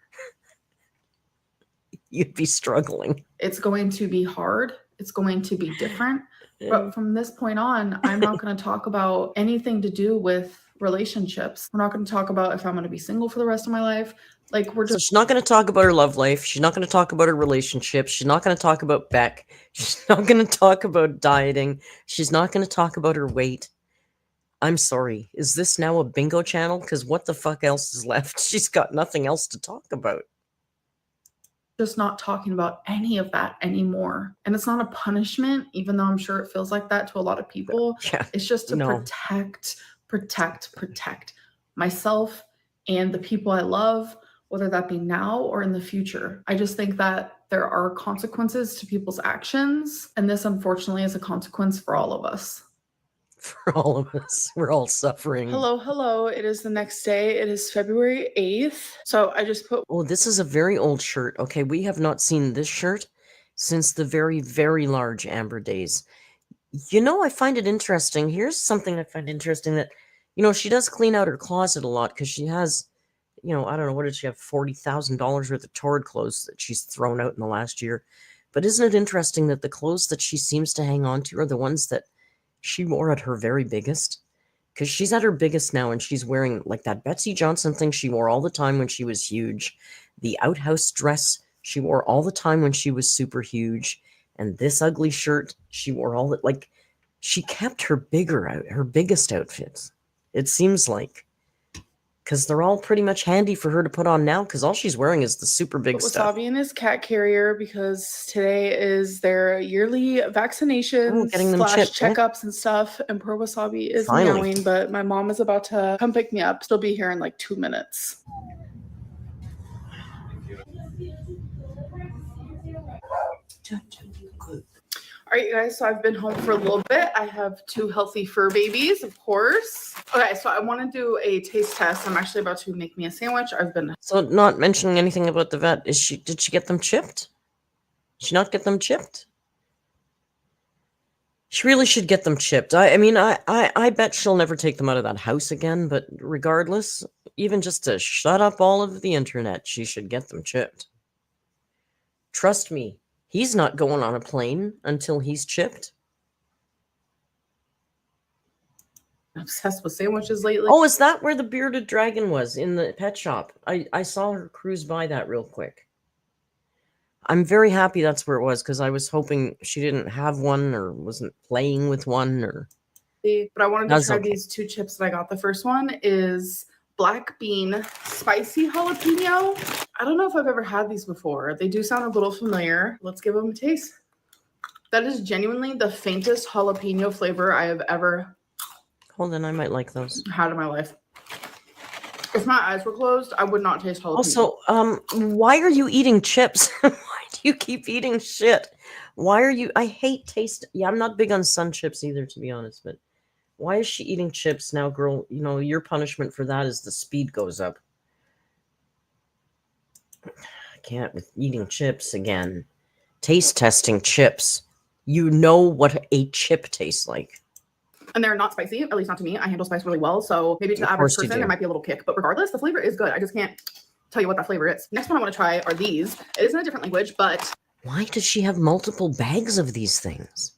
you'd be struggling. It's going to be hard. It's going to be different. But from this point on, I'm not going to talk about anything to do with relationships. We're not going to talk about if I'm going to be single for the rest of my life. Like, we're just. So she's not going to talk about her love life. She's not going to talk about her relationships. She's not going to talk about Beck. She's not going to talk about dieting. She's not going to talk about her weight. I'm sorry. Is this now a bingo channel? Because what the fuck else is left? She's got nothing else to talk about. Just not talking about any of that anymore. And it's not a punishment, even though I'm sure it feels like that to a lot of people. Yeah, it's just to protect myself and the people I love, whether that be now or in the future. I just think that there are consequences to people's actions, and this unfortunately is a consequence for all of us. For all of us. We're all suffering. Hello. It is the next day. It is February 8th. So I just put. Oh, this is a very old shirt. Okay, we have not seen this shirt since the very, very large Amber days. I find it interesting. Here's something I find interesting that, she does clean out her closet a lot because she has, I don't know, what did she have? $40,000 worth of torrid clothes that she's thrown out in the last year. But isn't it interesting that the clothes that she seems to hang on to are the ones that she wore at her very biggest? Because she's at her biggest now, and she's wearing like that Betsy Johnson thing she wore all the time when she was huge, the outhouse dress she wore all the time when she was super huge, and this ugly shirt she wore all the, like, she kept her biggest outfits, it seems like, because they're all pretty much handy for her to put on now, because all she's wearing is the super big stuff. Wasabi and his cat carrier, because today is their yearly vaccinations getting them / chipped, checkups and stuff, and poor Wasabi is Finally. meowing, but my mom is about to come pick me up. She'll be here in like 2 minutes. All right, you guys, so I've been home for a little bit. I have 2 healthy fur babies, of course. Okay, so I want to do a taste test. I'm actually about to make me a sandwich. So not mentioning anything about the vet, did she get them chipped? Did she not get them chipped? She really should get them chipped. I mean, I bet she'll never take them out of that house again, but regardless, even just to shut up all of the internet, she should get them chipped. Trust me, he's not going on a plane until he's chipped. I'm obsessed with sandwiches lately. Oh, is that where the bearded dragon was, in the pet shop? I saw her cruise by that real quick. I'm very happy that's where it was, because I was hoping she didn't have one or wasn't playing with one. But I wanted to try these 2 chips that I got. The first one is black bean spicy jalapeno. I don't know if I've ever had these before. They do sound a little familiar. Let's give them a taste. That is genuinely the faintest jalapeno flavor I have ever Hold on, I might like those. Had in my life. If my eyes were closed, I would not taste jalapeno. Also, why are you eating chips? Why do you keep eating shit? Why are you? I hate taste. Yeah, I'm not big on sun chips either, to be honest. But why is she eating chips now, girl? You know, your punishment for that is the speed goes up. I can't with eating chips again. Taste testing chips. You know what a chip tastes like. And they're not spicy, at least not to me. I handle spice really well, so maybe to the average person, there might be a little kick. But regardless, the flavor is good. I just can't tell you what that flavor is. Next one I want to try are these. It is in a different language, but... Why does she have multiple bags of these things?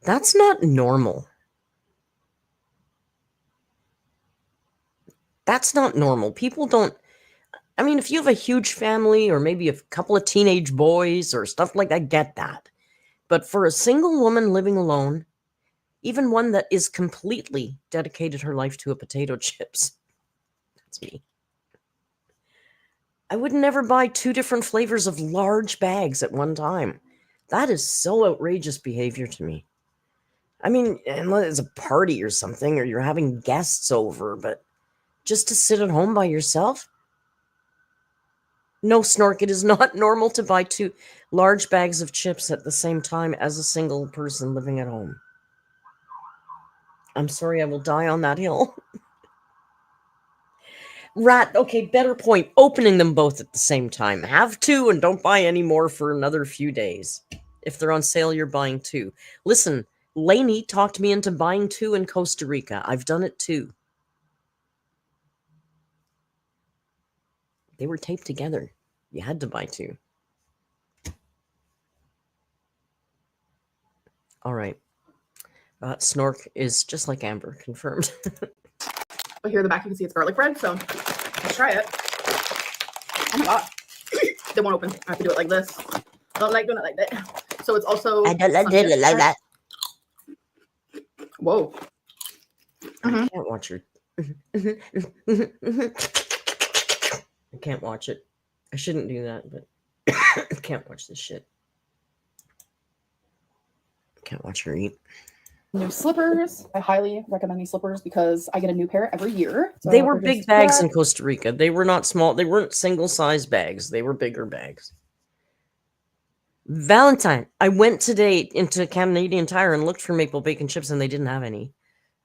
That's not normal. That's not normal. People don't... I mean, if you have a huge family or maybe a couple of teenage boys or stuff like that, I get that. But for a single woman living alone, even one that is completely dedicated her life to a potato chips, that's me. I would never buy 2 different flavors of large bags at one time. That is so outrageous behavior to me. I mean, unless it's a party or something, or you're having guests over, but just to sit at home by yourself? No, Snork, it is not normal to buy 2 large bags of chips at the same time as a single person living at home. I'm sorry, I will die on that hill. Rat, okay, better point. Opening them both at the same time. Have 2 and don't buy any more for another few days. If they're on sale, you're buying 2. Listen, Lainey talked me into buying 2 in Costa Rica. I've done it too. They were taped together. You had to buy 2. All right. Snork is just like Amber, confirmed. But here in the back, you can see it's garlic bread, so let's try it. Oh my god. They won't open. I have to do it like this. I don't like doing it like that. So it's also... I don't like doing it like that. Whoa. I can't watch her. I can't watch it. I shouldn't do that, but I can't watch this shit. Can't watch her eat. New slippers. I highly recommend these slippers because I get a new pair every year. So they were big bags in Costa Rica. They were not small. They weren't single-size bags. They were bigger bags. Valentine. I went today into Canadian Tire and looked for maple bacon chips, and they didn't have any.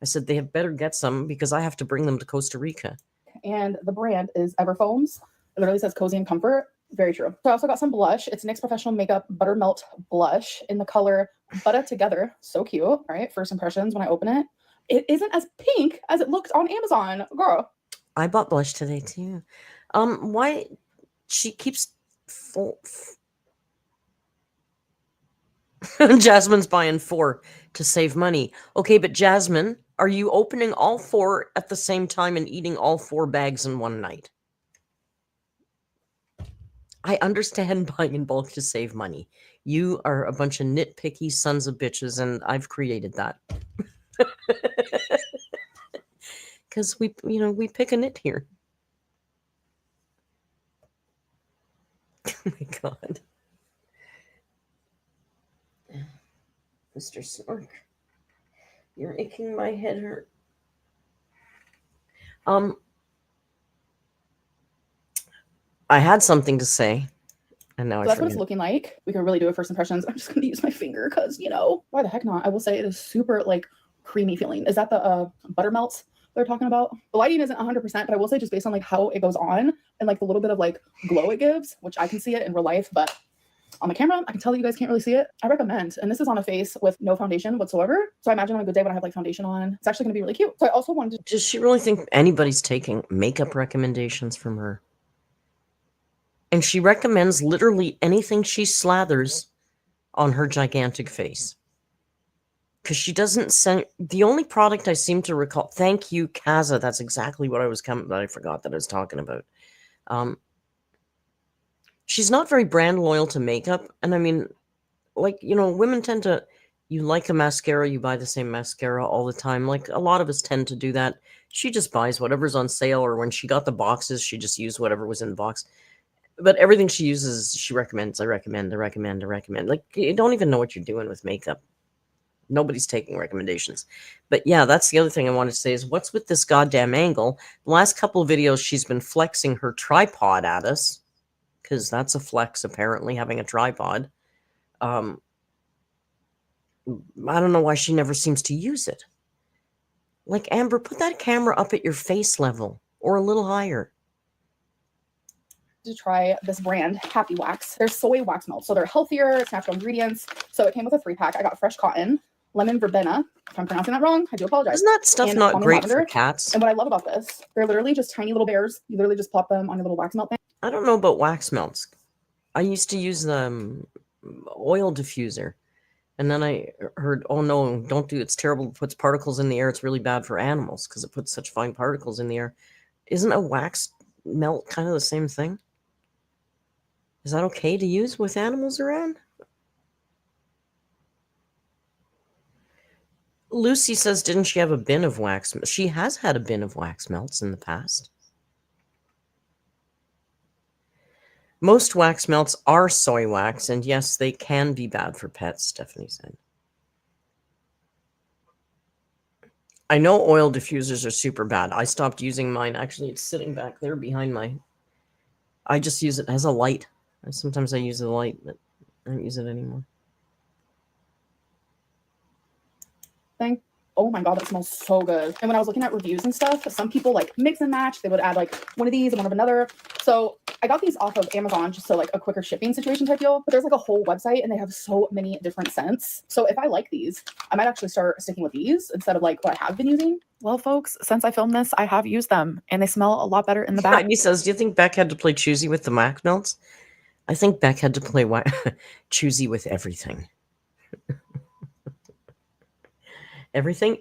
I said they have better get some because I have to bring them to Costa Rica. And the brand is Everfoams. It literally says cozy and comfort. Very true. So I also got some blush. It's NYX Professional Makeup Buttermelt Blush in the color Butta Together. So cute, right? First impressions when I open it. It isn't as pink as it looked on Amazon. Girl. I bought blush today too. Why she keeps Jasmine's buying 4 to save money. Okay, but Jasmine, are you opening all 4 at the same time and eating all 4 bags in one night? I understand buying in bulk to save money. You are a bunch of nitpicky sons of bitches, and I've created that. Because we pick a nit here. Oh my God. Mr. Snork, you're making my head hurt. I had something to say, and now so that's what it's looking like. We can really do it first impressions. I'm just going to use my finger because, why the heck not? I will say it is super, creamy feeling. Is that the buttermelts they're talking about? The lighting isn't 100%, but I will say just based on, how it goes on and, the little bit of, glow it gives, which I can see it in real life, but on the camera, I can tell that you guys can't really see it. I recommend, and this is on a face with no foundation whatsoever. So I imagine on a good day when I have, foundation on, it's actually going to be really cute. So I also wanted to... Does she really think anybody's taking makeup recommendations from her? And she recommends literally anything she slathers on her gigantic face. Because she doesn't send... The only product I seem to recall... Thank you, Kaza. That's exactly what I was coming... But I forgot that I was talking about. She's not very brand loyal to makeup. And I mean, women tend to... You like a mascara, you buy the same mascara all the time. A lot of us tend to do that. She just buys whatever's on sale, or when she got the boxes, she just used whatever was in the box. But everything she uses, she recommends. I recommend. You don't even know what you're doing with makeup. Nobody's taking recommendations. But yeah, that's the other thing I wanted to say is, what's with this goddamn angle? The last couple of videos, she's been flexing her tripod at us, because that's a flex, apparently, having a tripod. I don't know why she never seems to use it. Amber, put that camera up at your face level, or a little higher. To try this brand, Happy Wax. They're soy wax melts, so they're healthier, it's natural ingredients. So it came with a 3-pack. I got fresh cotton, lemon verbena. If I'm pronouncing that wrong, I do apologize. Isn't that stuff not great for cats? And what I love about this, they're literally just tiny little bears. You literally just plop them on your little wax melt thing. I don't know about wax melts. I used to use the oil diffuser. And then I heard, oh no, don't do it. It's terrible. It puts particles in the air. It's really bad for animals because it puts such fine particles in the air. Isn't a wax melt kind of the same thing? Is that okay to use with animals around? Lucy says, didn't she have a bin of wax? She has had a bin of wax melts in the past. Most wax melts are soy wax, and yes, they can be bad for pets, Stephanie said. I know oil diffusers are super bad. I stopped using mine. Actually, it's sitting back there behind my... I just use it as a light. Sometimes I use the light, but I don't use it anymore. Oh my God, that smells so good. And when I was looking at reviews and stuff, some people mix and match. They would add one of these and one of another. So I got these off of Amazon just so a quicker shipping situation type deal. But there's a whole website and they have so many different scents. So if I like these, I might actually start sticking with these instead of what I have been using. Well, folks, since I filmed this, I have used them and they smell a lot better in the back. He says, do you think Beck had to play choosy with the wax melts? I think Beck had to play choosy with everything. Everything.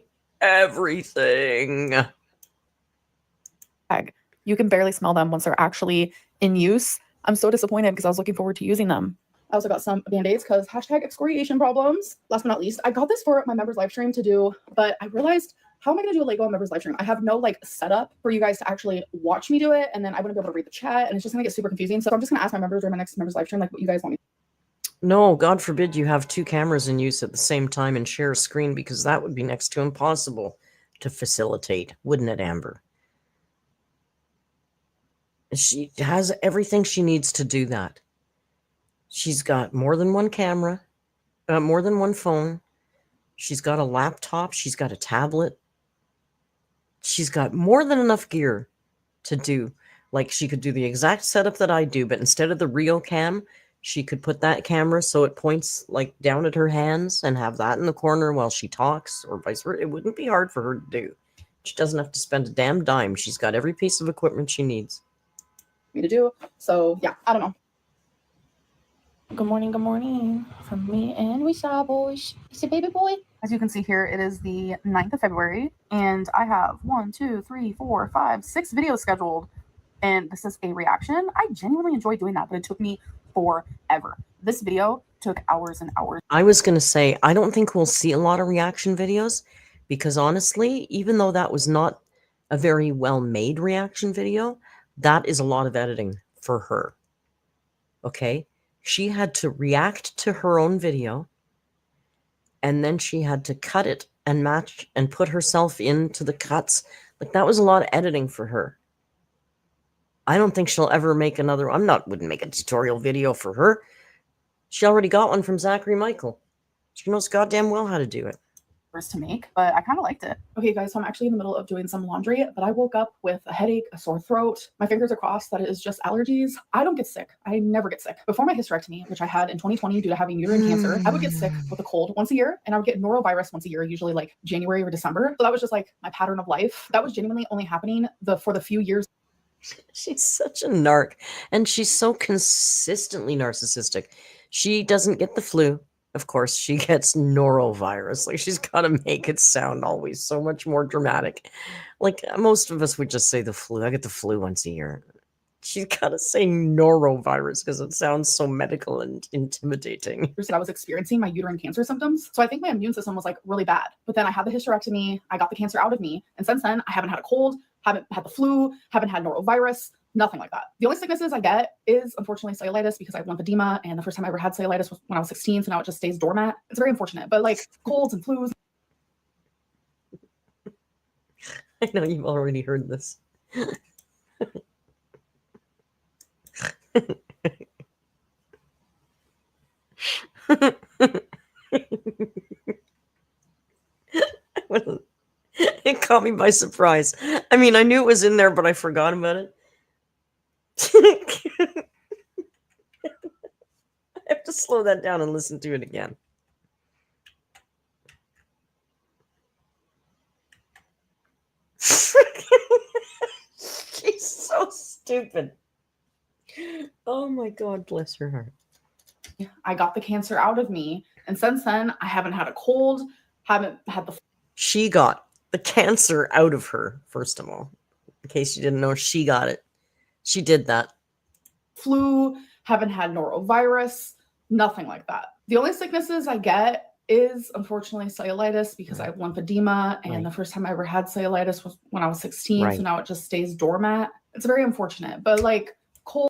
You can barely smell them once they're actually in use. I'm so disappointed because I was looking forward to using them. I also got some Band-Aids because #excoriation problems. Last but not least, I got this for my members live stream to do, but I realized, how am I going to do a Lego members live stream? I have no setup for you guys to actually watch me do it, and then I wouldn't be able to read the chat, and it's just going to get super confusing. So I'm just going to ask my members during my next members live stream what you guys want me. No, God forbid you have 2 cameras in use at the same time and share a screen, because that would be next to impossible to facilitate, wouldn't it, Amber? She has everything she needs to do that. She's got more than one camera, more than one phone. She's got a laptop. She's got a tablet. She's got more than enough gear to do. She could do the exact setup that I do, but instead of the real cam, she could put that camera so it points down at her hands and have that in the corner while she talks, or vice versa. It wouldn't be hard for her to do. She doesn't have to spend a damn dime. She's got every piece of equipment she needs. Me to do. So yeah, I don't know. Good morning from me and we saw boys. It's a baby boy. As you can see here, it is the 9th of February and I have 1, 2, 3, 4, 5, 6 videos scheduled. And this is a reaction. I genuinely enjoy doing that, but it took me forever. This video took hours and hours. I was going to say, I don't think we'll see a lot of reaction videos because honestly, even though that was not a very well-made reaction video, that is a lot of editing for her. Okay? She had to react to her own video, and then she had to cut it and match and put herself into the cuts. Like, that was a lot of editing for her. I don't think she'll ever make another. Wouldn't make a tutorial video for her. She already got one from Zachary Michael. She knows goddamn well how to do it. To make, but I kind of liked it. Okay, guys, so I'm actually in the middle of doing some laundry, but I woke up with a headache, a sore throat. My fingers are crossed that it is just allergies. I don't get sick. I never get sick. Before my hysterectomy, which I had in 2020 due to having uterine cancer, I would get sick with a cold once a year, and I would get norovirus once a year, usually like January or December. So that was just like my pattern of life. That was genuinely only happening for the few years. She's such a narc, and she's so consistently narcissistic. She doesn't get the flu. Of course, she gets norovirus. Like, she's got to make it sound always so much more dramatic. Like, most of us would just say the flu. I get the flu once a year. She's got to say norovirus because it sounds so medical and intimidating. I was experiencing my uterine cancer symptoms. So I think my immune system was like really bad. But then I had the hysterectomy. I got the cancer out of me. And since then, I haven't had a cold, haven't had the flu, haven't had norovirus. Nothing like that. The only sicknesses I get is unfortunately cellulitis because I have lymphedema, and the first time I ever had cellulitis was when I was 16, so now it just stays doormat. It's very unfortunate, but like colds and flus. I know you've already heard this. It caught me by surprise. I mean, I knew it was in there, but I forgot about it. I have to slow that down and listen to it again. She's so stupid. Oh my God, bless her heart. I got the cancer out of me, and since then, I haven't had a cold, haven't had the. She got the cancer out of her, first of all. In case you didn't know, she got it. She did that. Flu, haven't had norovirus, nothing like that. The only sicknesses I get is unfortunately cellulitis because I have lymphedema, and the first time I ever had cellulitis was when I was 16, so now it just stays doormat. It's very unfortunate, but like cold.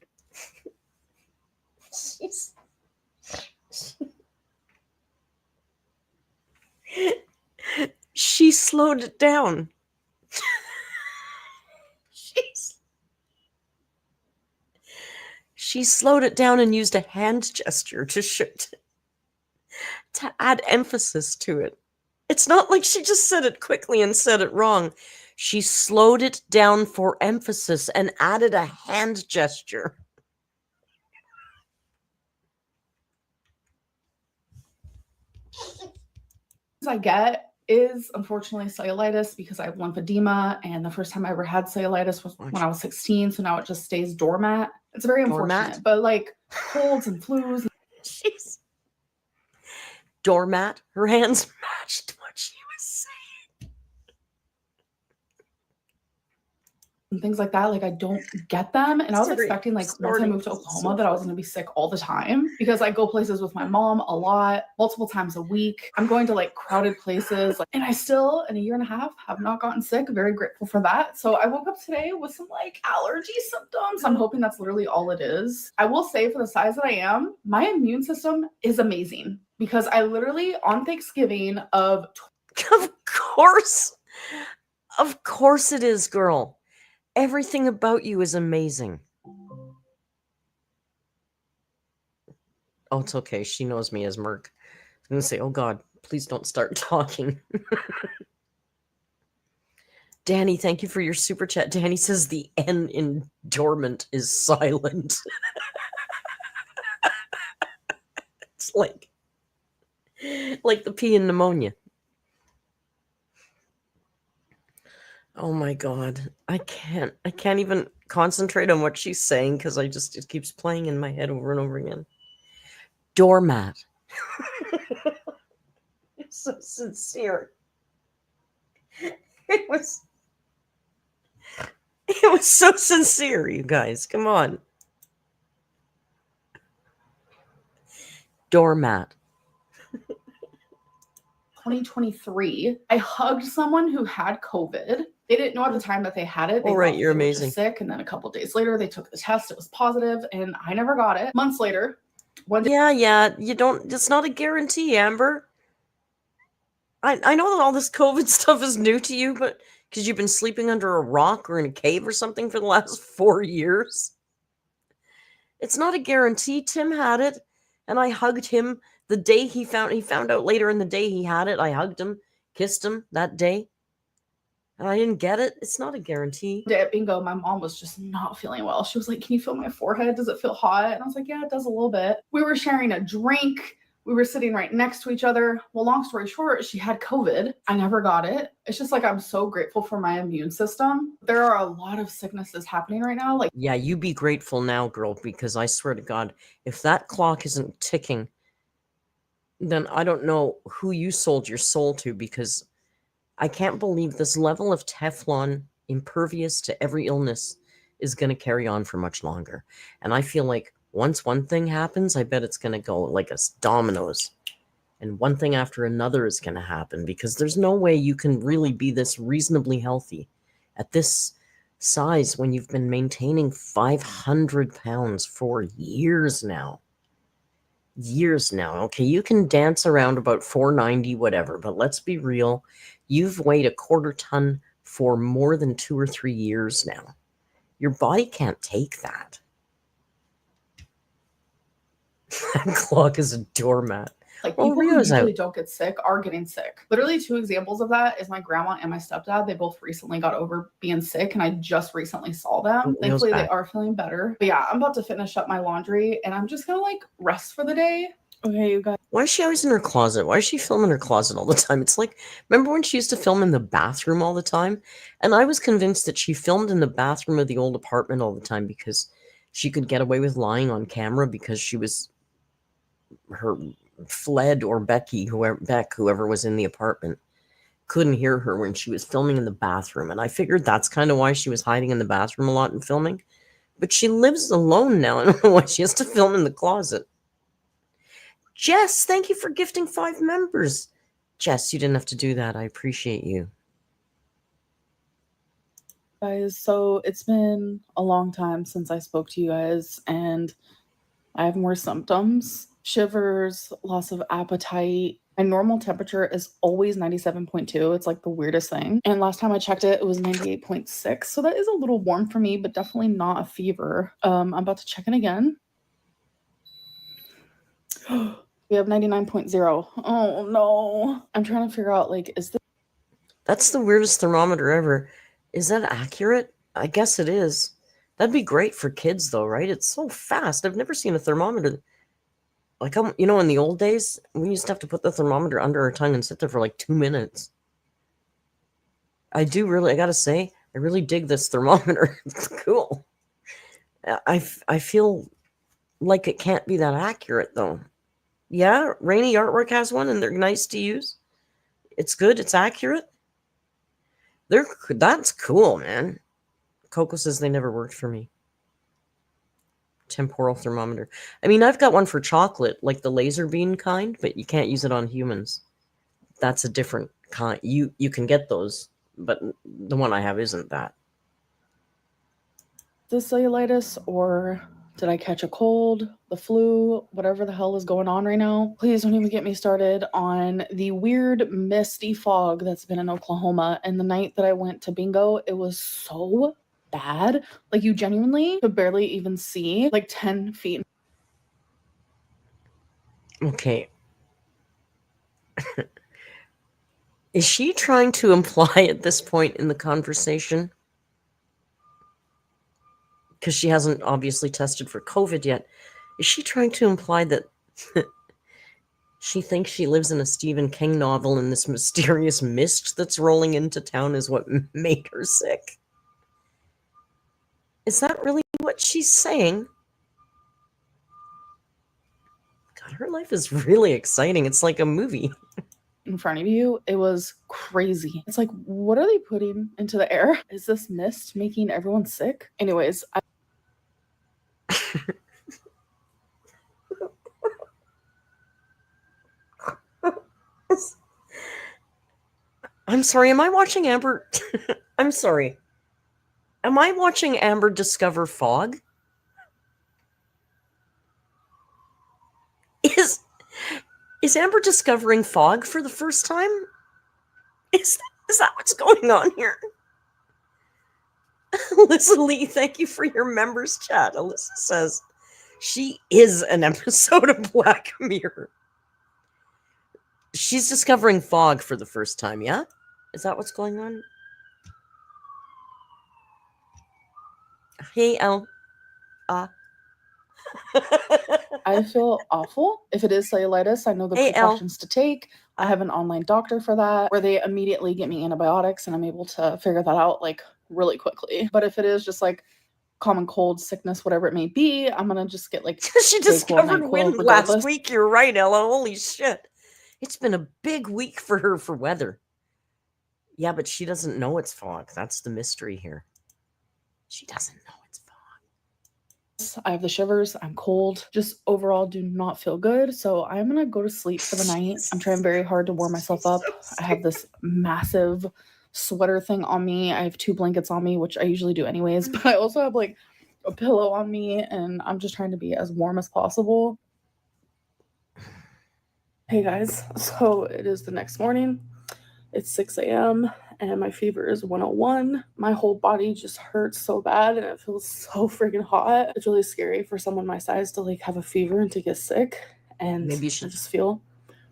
She slowed it down. She slowed it down and used a hand gesture to add emphasis to it. It's not like she just said it quickly and said it wrong. She slowed it down for emphasis and added a hand gesture. I get is unfortunately cellulitis because I have lymphedema, and the first time I ever had cellulitis was when I was 16, so now it just stays doormat. It's very unfortunate, but like colds and flus. Jeez. Doormat, her hands matched what she was saying. And things like that, like I don't get them. And I was expecting like once I moved to Oklahoma that I was going to be sick all the time because I go places with my mom a lot, multiple times a week. I'm going to like crowded places, and I still in a year and a half have not gotten sick. Very grateful for that. So I woke up today with some like allergy symptoms. I'm hoping that's literally all it is. I will say for the size that I am, my immune system is amazing because I literally on Thanksgiving of course it is, girl. Everything about you is amazing. Oh, it's okay. She knows me as Merc. I'm going to say, oh God, please don't start talking. Danny, thank you for your super chat. Danny says the N in dormant is silent. It's like the P in pneumonia. Oh my God. I can't even concentrate on what she's saying because it keeps playing in my head over and over again. Doormat. It's so sincere. It was so sincere, you guys. Come on. Doormat. 2023, I hugged someone who had COVID. They didn't know at the time that they had it. They All right, thought you're they were amazing. just sick, and then a couple days later, they took the test. It was positive, and I never got it. Months later, one day. Yeah. You don't. It's not a guarantee, Amber. I know that all this COVID stuff is new to you, but because you've been sleeping under a rock or in a cave or something for the last 4 years. It's not a guarantee. Tim had it, and I hugged him the day he found out later in the day he had it. I hugged him, kissed him that day. And I didn't get it. It's not a guarantee. At bingo, my mom was just not feeling well. She was like, "Can you feel my forehead? Does it feel hot?" And I was like, "Yeah, it does a little bit." We were sharing a drink. We were sitting right next to each other. Well, long story short, she had COVID. I never got it. It's just like, I'm so grateful for my immune system. There are a lot of sicknesses happening right now. Like, yeah, you be grateful now, girl, because I swear to God, if that clock isn't ticking, then I don't know who you sold your soul to, because I can't believe this level of Teflon, impervious to every illness, is going to carry on for much longer. And I feel like once one thing happens, I bet it's going to go like a dominoes. And one thing after another is going to happen, because there's no way you can really be this reasonably healthy at this size when you've been maintaining 500 pounds for years now. Okay, you can dance around about 490, whatever, but let's be real. You've weighed a quarter ton for more than 2 or 3 years now. Your body can't take that. That clock is a doormat. Like, Well, people who Rio's usually out. don't get sick are getting sick. Literally 2 examples of that is my grandma and my stepdad. They both recently got over being sick, and I just recently saw them. Oh, Rio's Thankfully, they back. are feeling better. But yeah, I'm about to finish up my laundry, and I'm just gonna like rest for the day. Okay, you guys. Why is she always in her closet? Why is she filming in her closet all the time? It's like, remember when she used to film in the bathroom all the time? And I was convinced that she filmed in the bathroom of the old apartment all the time because she could get away with lying on camera, because she was her Fled or Becky, whoever was in the apartment, couldn't hear her when she was filming in the bathroom. And I figured that's kind of why she was hiding in the bathroom a lot and filming. But she lives alone now. I don't know why she has to film in the closet. Jess, thank you for gifting 5 members. Jess, you didn't have to do that. I appreciate you. Guys, so it's been a long time since I spoke to you guys, and I have more symptoms. Shivers, loss of appetite. My normal temperature is always 97.2. It's like the weirdest thing. And last time I checked it, it was 98.6. So that is a little warm for me, but definitely not a fever. I'm about to check in again. We have 99.0. Oh no. I'm trying to figure out, like, is this... That's the weirdest thermometer ever. Is that accurate? I guess it is. That'd be great for kids, though, right? It's so fast. I've never seen a thermometer. Like, in the old days, we used to have to put the thermometer under our tongue and sit there for like 2 minutes. I gotta say, I really dig this thermometer. It's cool. I feel like it can't be that accurate, though. Yeah, Rainy Artwork has one, and they're nice to use. It's good. It's accurate. That's cool, man. Coco says they never worked for me. Temporal thermometer. I mean, I've got one for chocolate, like the laser beam kind, but you can't use it on humans. That's a different kind. You can get those, but the one I have isn't that. This cellulitis, or did I catch a cold, the flu, whatever the hell is going on right now? Please don't even get me started on the weird misty fog that's been in Oklahoma. And the night that I went to bingo, it was so bad. Like, you genuinely could barely even see like 10 feet. Okay. Is she trying to imply at this point in the conversation, because she hasn't obviously tested for COVID yet, is she trying to imply that she thinks she lives in a Stephen King novel and this mysterious mist that's rolling into town is what made her sick? Is that really what she's saying? God, her life is really exciting. It's like a movie. In front of you, it was crazy. It's like, what are they putting into the air? Is this mist making everyone sick? Anyways, I'm sorry, am I watching Amber? I'm sorry. Am I watching Amber discover fog? Is Amber discovering fog for the first time? Is that what's going on here? Alyssa Lee, thank you for your members chat. Alyssa says she is an episode of Black Mirror. She's discovering fog for the first time, yeah? Is that what's going on? Hey, El. I feel awful. If it is cellulitis, I know the precautions to take. I have an online doctor for that where they immediately get me antibiotics and I'm able to figure that out like really quickly. But if it is just like common cold, sickness, whatever it may be, I'm gonna just get like she discovered wind last week. You're right, Ella. Holy shit. It's been a big week for her for weather. Yeah, but she doesn't know it's fog. That's the mystery here. She doesn't know it's fog. I have the shivers. I'm cold. Just overall do not feel good. So I'm going to go to sleep for the night. I'm trying very hard to warm myself up. I have this massive sweater thing on me. I have 2 blankets on me, which I usually do anyways. But I also have like a pillow on me. And I'm just trying to be as warm as possible. Hey guys. So it is the next morning. It's 6 a.m. and my fever is 101. My whole body just hurts so bad and it feels so freaking hot. It's really scary for someone my size to like have a fever and to get sick. And maybe I just feel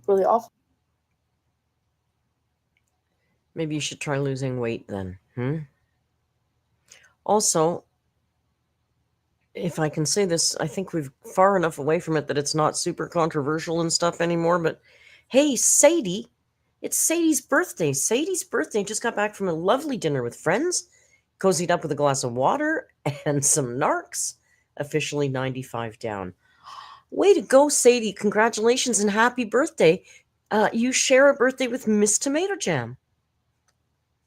really awful. Maybe you should try losing weight then. Also, if I can say this, I think we've far enough away from it that it's not super controversial and stuff anymore. But hey, Sadie. It's Sadie's birthday. Sadie's birthday. Just got back from a lovely dinner with friends, cozied up with a glass of water and some narcs. Officially 95 down. Way to go, Sadie. Congratulations and happy birthday. You share a birthday with Miss Tomato Jam.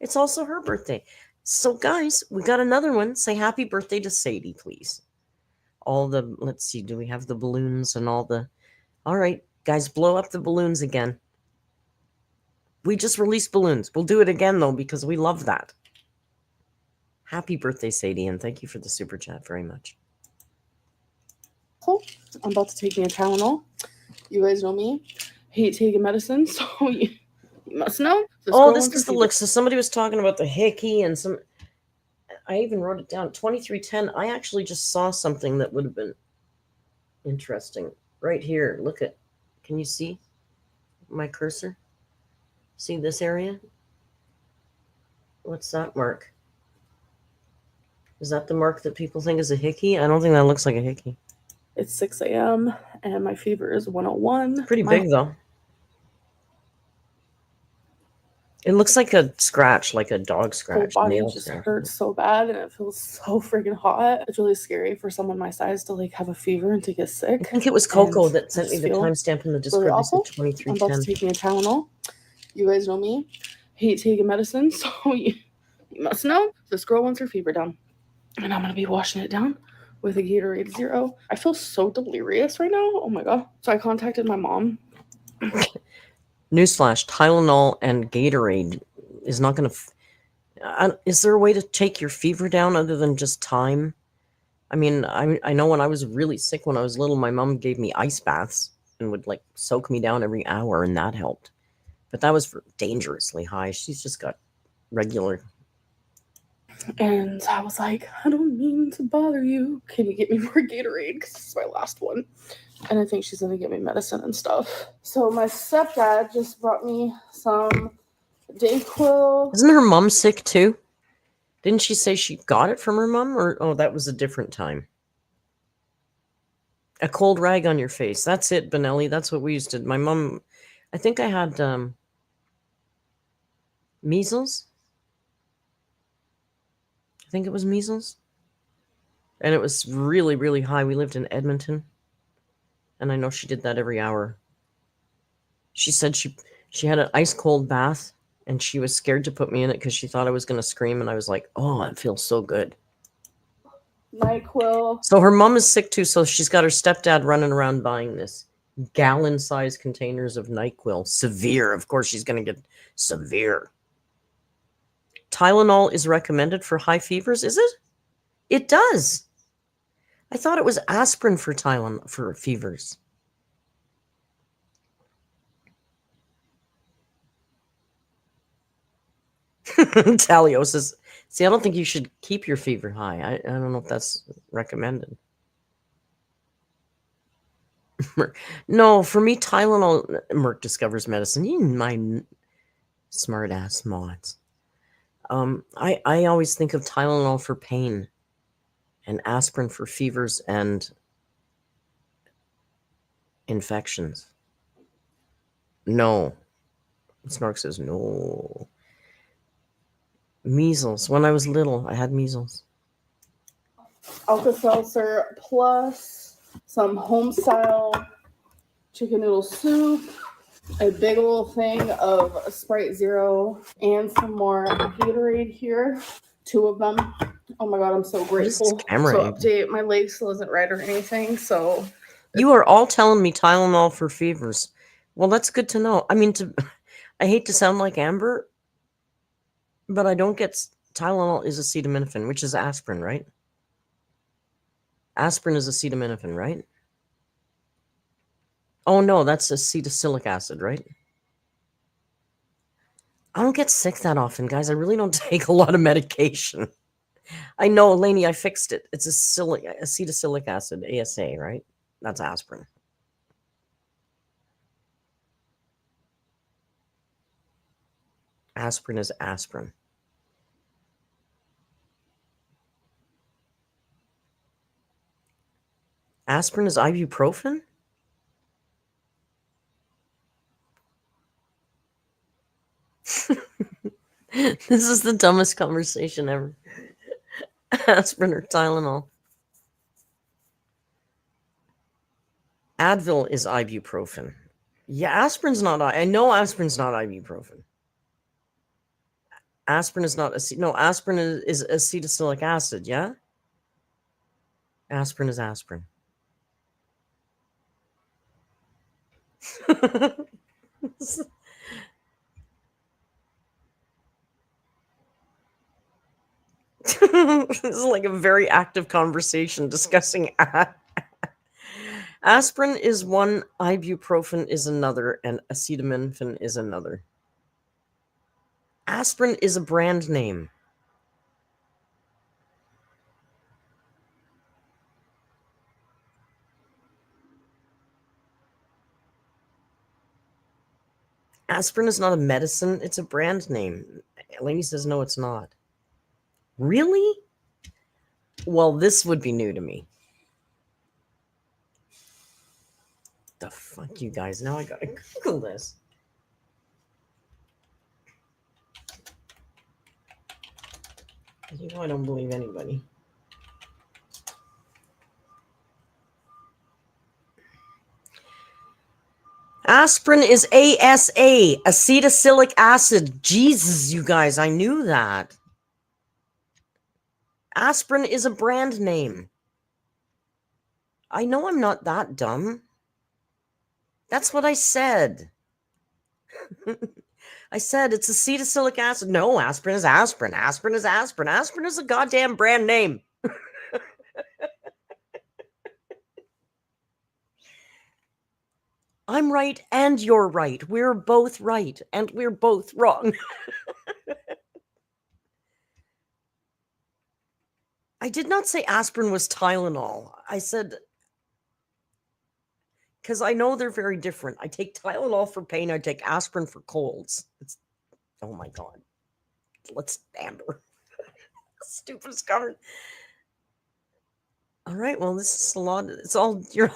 It's also her birthday. So, guys, we got another one. Say happy birthday to Sadie, please. Let's see, do we have the balloons and all the... All right, guys, blow up the balloons again. We just released balloons. We'll do it again, though, because we love that. Happy birthday, Sadie, and thank you for the super chat very much. I'm about to take me a Tylenol. You guys know me. Hate taking medicine, so you must know. This is the look. So somebody was talking about the hickey and some... I even wrote it down. 2310. I actually just saw something that would have been interesting. Right here. Look at... Can you see my cursor? See this area? What's that mark? Is that the mark that people think is a hickey? I don't think that looks like a hickey. It's 6 a.m. and my fever is 101. Pretty big, though. It looks like a scratch, like a dog scratch. My whole body just hurts so bad and it feels so freaking hot. It's really scary for someone my size to like have a fever and to get sick. I think it was Coco that sent me the timestamp in the Discord. Really awful. 2310. I'm about to take me a Tylenol. You guys know me. Hate taking medicine, so you must know. This girl wants her fever down. And I'm going to be washing it down with a Gatorade Zero. I feel so delirious right now. Oh my God. So I contacted my mom. Newsflash, Tylenol and Gatorade is not going to... is there a way to take your fever down other than just time? I mean, I know when I was really sick when I was little, my mom gave me ice baths and would like soak me down every hour, and that helped. But that was for dangerously high. She's just got regular. And I was like, I don't mean to bother you. Can you get me more Gatorade? Because this is my last one. And I think she's going to get me medicine and stuff. So my stepdad just brought me some Dayquil. Isn't her mom sick too? Didn't she say she got it from her mom? Or, oh, that was a different time. A cold rag on your face. That's it, Benelli. That's what we used to... My mom... I think I had measles. I think it was measles. And it was really, really high. We lived in Edmonton. And I know she did that every hour. She said she had an ice cold bath and she was scared to put me in it because she thought I was going to scream. And I was like, oh, it feels so good. NyQuil. So her mom is sick too. So she's got her stepdad running around buying this gallon-sized containers of NyQuil. Severe. Of course, she's going to get severe. Tylenol is recommended for high fevers, is it? It does. I thought it was aspirin for Tylenol for fevers. Talio says, see, I don't think you should keep your fever high. I don't know if that's recommended. No, for me, Tylenol, Merck discovers medicine. You my smart ass mods. I always think of Tylenol for pain and aspirin for fevers and infections. No. Snork says no. Measles. When I was little, I had measles. Alka-Seltzer plus some home-style chicken noodle soup, a big little thing of Sprite Zero, and some more Gatorade here. 2 of them. Oh my god, I'm so grateful. So update, my leg still isn't right or anything, so... You are all telling me Tylenol for fevers. Well, that's good to know. I mean, I hate to sound like Amber, but I don't get... Tylenol is acetaminophen, which is aspirin, right? Aspirin is acetaminophen, right? Oh, no, that's acetylsilic acid, right? I don't get sick that often, guys. I really don't take a lot of medication. I know, Lainey, I fixed it. It's acetylsilic acid, ASA, right? That's aspirin. Aspirin is aspirin. Aspirin is ibuprofen? This is the dumbest conversation ever. Aspirin or Tylenol? Advil is ibuprofen. Yeah, aspirin's not. I know aspirin's not ibuprofen. Aspirin is not. No, aspirin is acetylsilic acid. Yeah. Aspirin is aspirin. This is like a very active conversation discussing aspirin is one, ibuprofen is another, and acetaminophen is another. Aspirin is a brand name. Aspirin is not a medicine, it's a brand name. Lainey says no, it's not. Really? Well, this would be new to me. The fuck, you guys? Now I gotta Google this. You know I don't believe anybody. Aspirin is ASA, acetylsilic acid. Jesus, you guys, I knew that. Aspirin is a brand name. I know I'm not that dumb. That's what I said. I said it's acetylsilic acid. No, aspirin is aspirin. Aspirin is aspirin. Aspirin is a goddamn brand name. I'm right and you're right. We're both right and we're both wrong. I did not say aspirin was Tylenol. I said, because I know they're very different. I take Tylenol for pain. I take aspirin for colds. Oh my God. Let's Amber. Stupidest cover. All right. Well, this is a lot. It's all your.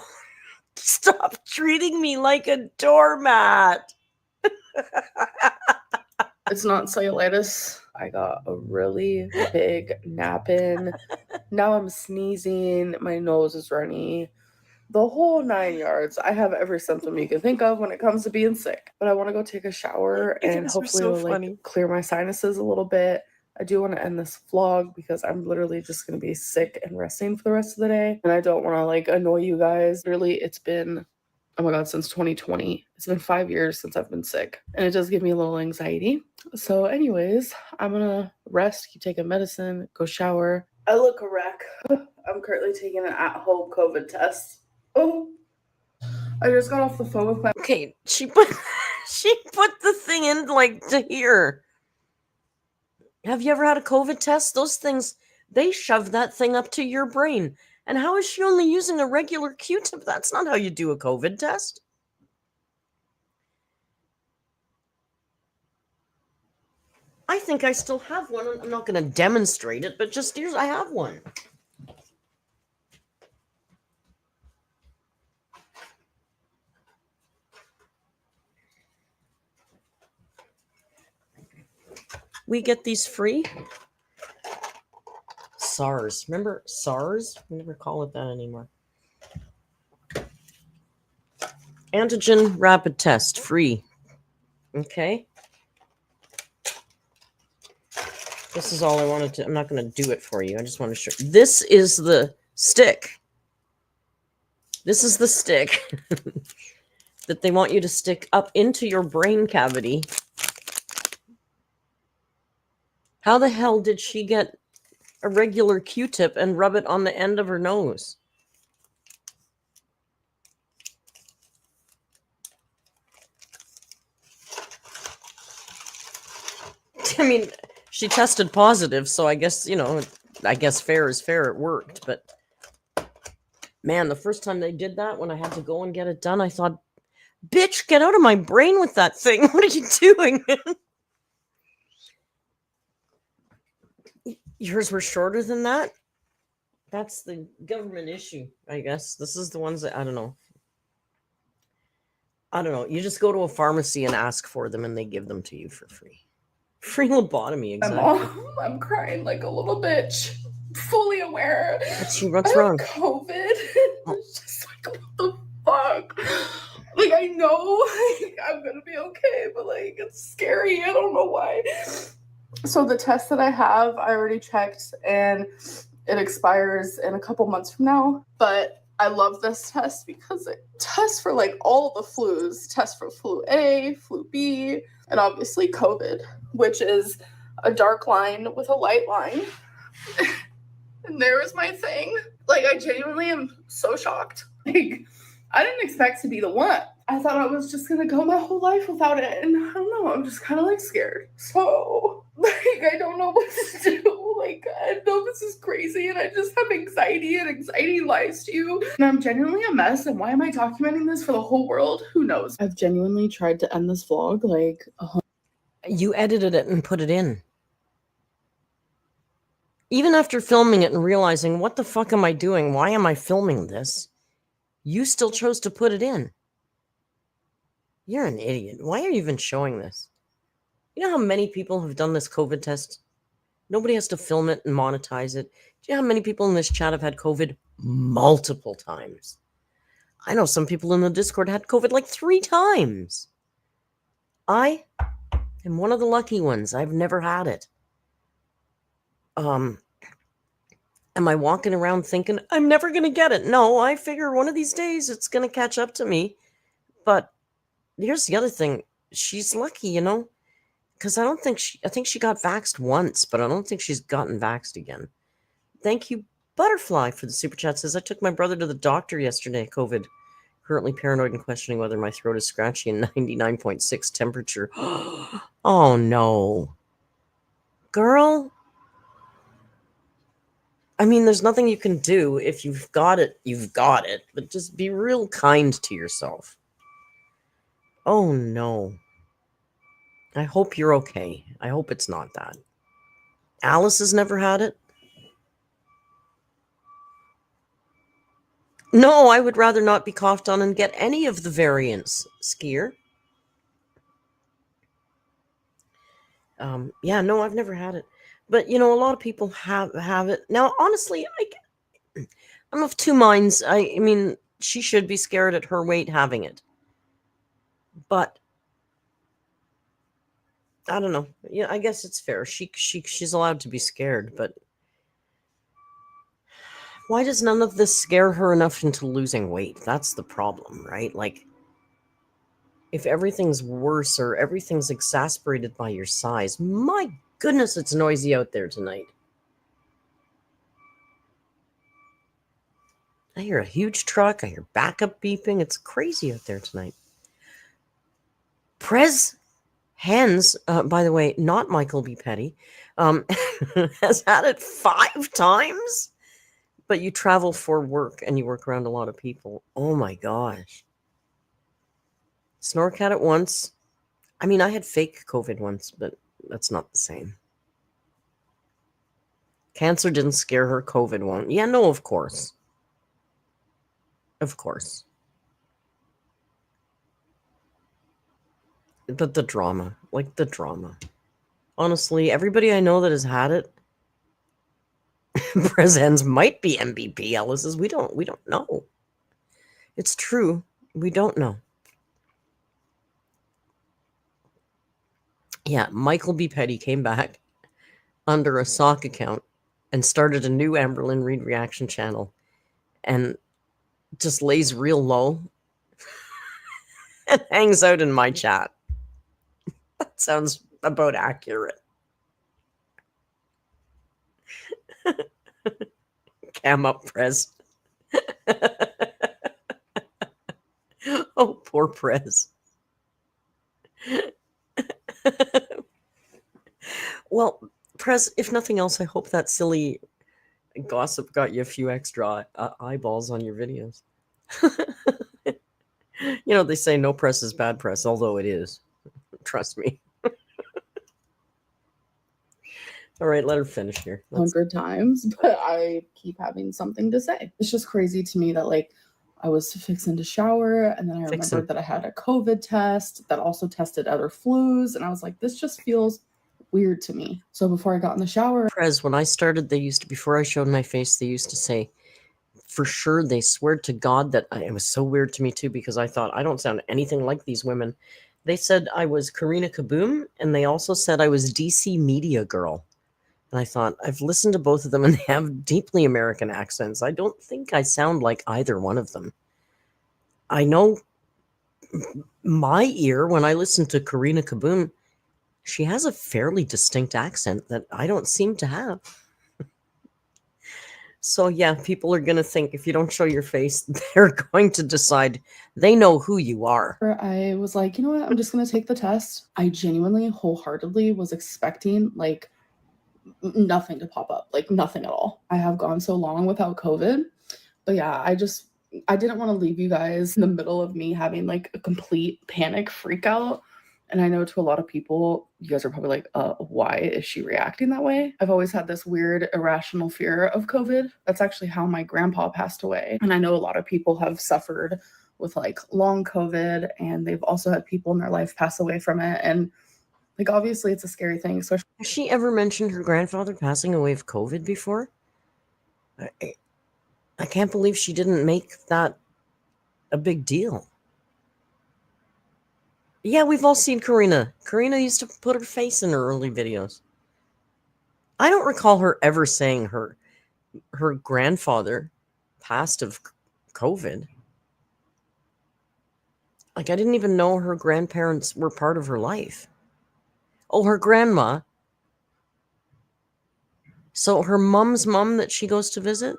Stop treating me like a doormat. It's not cellulitis. I got a really big nap in. Now I'm sneezing. My nose is runny. the whole 9 yards. I have every symptom you can think of when it comes to being sick. But I want to go take a shower and hopefully it'll like clear my sinuses a little bit. I do want to end this vlog because I'm literally just going to be sick and resting for the rest of the day. And I don't want to like annoy you guys. Literally, it's been, oh my God, since 2020. It's been 5 years since I've been sick. And it does give me a little anxiety. So anyways, I'm going to rest, keep taking medicine, go shower. I look a wreck. I'm currently taking an at-home COVID test. Oh, I just got off the phone with my... Okay, she put the thing in like to here. Have you ever had a COVID test? Those things, they shove that thing up to your brain. And how is she only using a regular Q-tip? That's not how you do a COVID test. I think I still have one. I'm not going to demonstrate it, but just here's, I have one. We get these free. SARS. Remember SARS? We never call it that anymore. Antigen rapid test. Free. Okay. This is all I wanted to... I'm not going to do it for you. I just want to show... This is the stick. This is the stick that they want you to stick up into your brain cavity. How the hell did she get a regular Q-tip and rub it on the end of her nose? I mean, she tested positive, so I guess, you know, I guess fair is fair. It worked, but man, the first time they did that, when I had to go and get it done, I thought, bitch, get out of my brain with that thing. What are you doing? Yours were shorter than that? That's the government issue, I guess. This is the ones that, I don't know. I don't know. You just go to a pharmacy and ask for them, and they give them to you for free. Free lobotomy, exactly. I'm crying like a little bitch. Fully aware. What's wrong? COVID. It's just like, what the fuck? Like, I know like, I'm gonna be okay, but like, it's scary. I don't know why. So the test that I have, I already checked, and it expires in a couple months from now. But I love this test because it tests for like all the flus. Tests for flu A, flu B, and obviously COVID, which is a dark line with a light line. And there is my thing. Like, I genuinely am so shocked. Like, I didn't expect to be the one. I thought I was just gonna go my whole life without it. And I don't know, I'm just kind of like scared. So, like, I don't know what to do. Like, I know this is crazy and I just have anxiety, and anxiety lies to you. And I'm genuinely a mess. And why am I documenting this for the whole world? Who knows? I've genuinely tried to end this vlog like You edited it and put it in. Even after filming it and realizing, what the fuck am I doing? Why am I filming this? You still chose to put it in. You're an idiot. Why are you even showing this? You know how many people have done this COVID test? Nobody has to film it and monetize it. Do you know how many people in this chat have had COVID? Multiple times. I know some people in the Discord had COVID like 3 times. I am one of the lucky ones. I've never had it. Am I walking around thinking I'm never going to get it? No, I figure one of these days it's going to catch up to me. But here's the other thing. She's lucky, you know, because I think she got vaxxed once, but I don't think she's gotten vaxxed again. Thank you, Butterfly, for the super chat. Says, I took my brother to the doctor yesterday, COVID. Currently paranoid and questioning whether my throat is scratchy and 99.6 temperature. Oh, no. Girl. I mean, there's nothing you can do. If you've got it, you've got it. But just be real kind to yourself. Oh, no. I hope you're okay. I hope it's not that. Alice has never had it. No, I would rather not be coughed on and get any of the variants, Skier. Yeah, no, I've never had it. But, you know, a lot of people have it. Now, honestly, I'm of two minds. I mean, she should be scared at her weight having it. But I don't know. Yeah, I guess it's fair. She's allowed to be scared, but why does none of this scare her enough into losing weight? That's the problem, right? Like, if everything's worse or everything's exasperated by your size, my goodness, it's noisy out there tonight. I hear a huge truck. I hear backup beeping. It's crazy out there tonight. Prez Hens, by the way, not Michael B. Petty, has had it 5 times. But you travel for work and you work around a lot of people. Oh my gosh. Snork had it once. I mean, I had fake COVID once, but that's not the same. Cancer didn't scare her. COVID won't. Yeah, no, of course. Of course. But the drama. Like, the drama. Honestly, everybody I know that has had it, Presens might be MVP. Ellis's. We don't know. It's true. We don't know. Yeah, Michael B. Petty came back under a sock account and started a new Amberlynn Read reaction channel and just lays real low and hangs out in my chat. That sounds about accurate. Cam up, Prez. Oh, poor Prez. Well, Prez, if nothing else, I hope that silly gossip got you a few extra eyeballs on your videos. You know, they say no press is bad press, although it is. Trust me. All right, let her finish here. 100 times, but I keep having something to say. It's just crazy to me that, like, I was fixing to shower, and then I remembered that I had a COVID test that also tested other flus, and I was like, this just feels weird to me. So before I got in the shower... Prez, when I started, before I showed my face, they used to say, for sure, they swear to God that it was so weird to me too, because I thought, I don't sound anything like these women. They said I was Karina Kaboom, and they also said I was DC Media Girl. And I thought, I've listened to both of them, and they have deeply American accents. I don't think I sound like either one of them. I know my ear, when I listen to Karina Kaboom, she has a fairly distinct accent that I don't seem to have. So yeah, people are going to think if you don't show your face, they're going to decide they know who you are. I was like, you know what? I'm just going to take the test. I genuinely, wholeheartedly was expecting, like, nothing to pop up, like nothing at all. I have gone so long without COVID, but yeah, I didn't want to leave you guys in the middle of me having like a complete panic freak out. And I know to a lot of people, you guys are probably like, why is she reacting that way? I've always had this weird irrational fear of COVID. That's actually how my grandpa passed away. And I know a lot of people have suffered with like long COVID, and they've also had people in their life pass away from it. And like, obviously it's a scary thing. Especially... Has she ever mentioned her grandfather passing away of COVID before? I can't believe she didn't make that a big deal. Yeah, we've all seen Karina. Karina used to put her face in her early videos. I don't recall her ever saying her grandfather passed of COVID. Like, I didn't even know her grandparents were part of her life. Oh, her grandma. So her mom's mom that she goes to visit?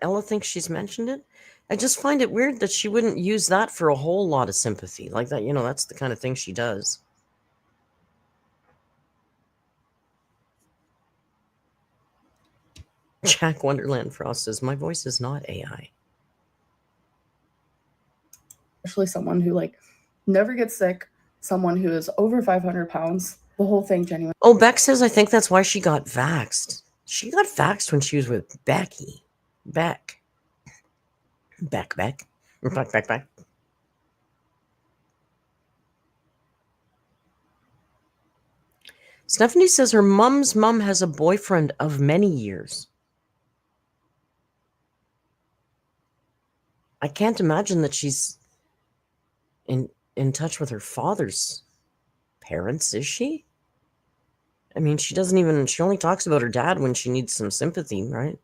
Ella thinks she's mentioned it. I just find it weird that she wouldn't use that for a whole lot of sympathy. Like that, you know, that's the kind of thing she does. Jack Wonderland Frost says, my voice is not AI. Especially someone who like never gets sick, someone who is over 500 pounds, the whole thing genuine. Oh, Beck says, I think that's why she got vaxxed. She got vaxxed when she was with Becky. Beck. Stephanie says her mom's mom has a boyfriend of many years. I can't imagine that she's in touch with her father's parents, is she? I mean, she only talks about her dad when she needs some sympathy, right?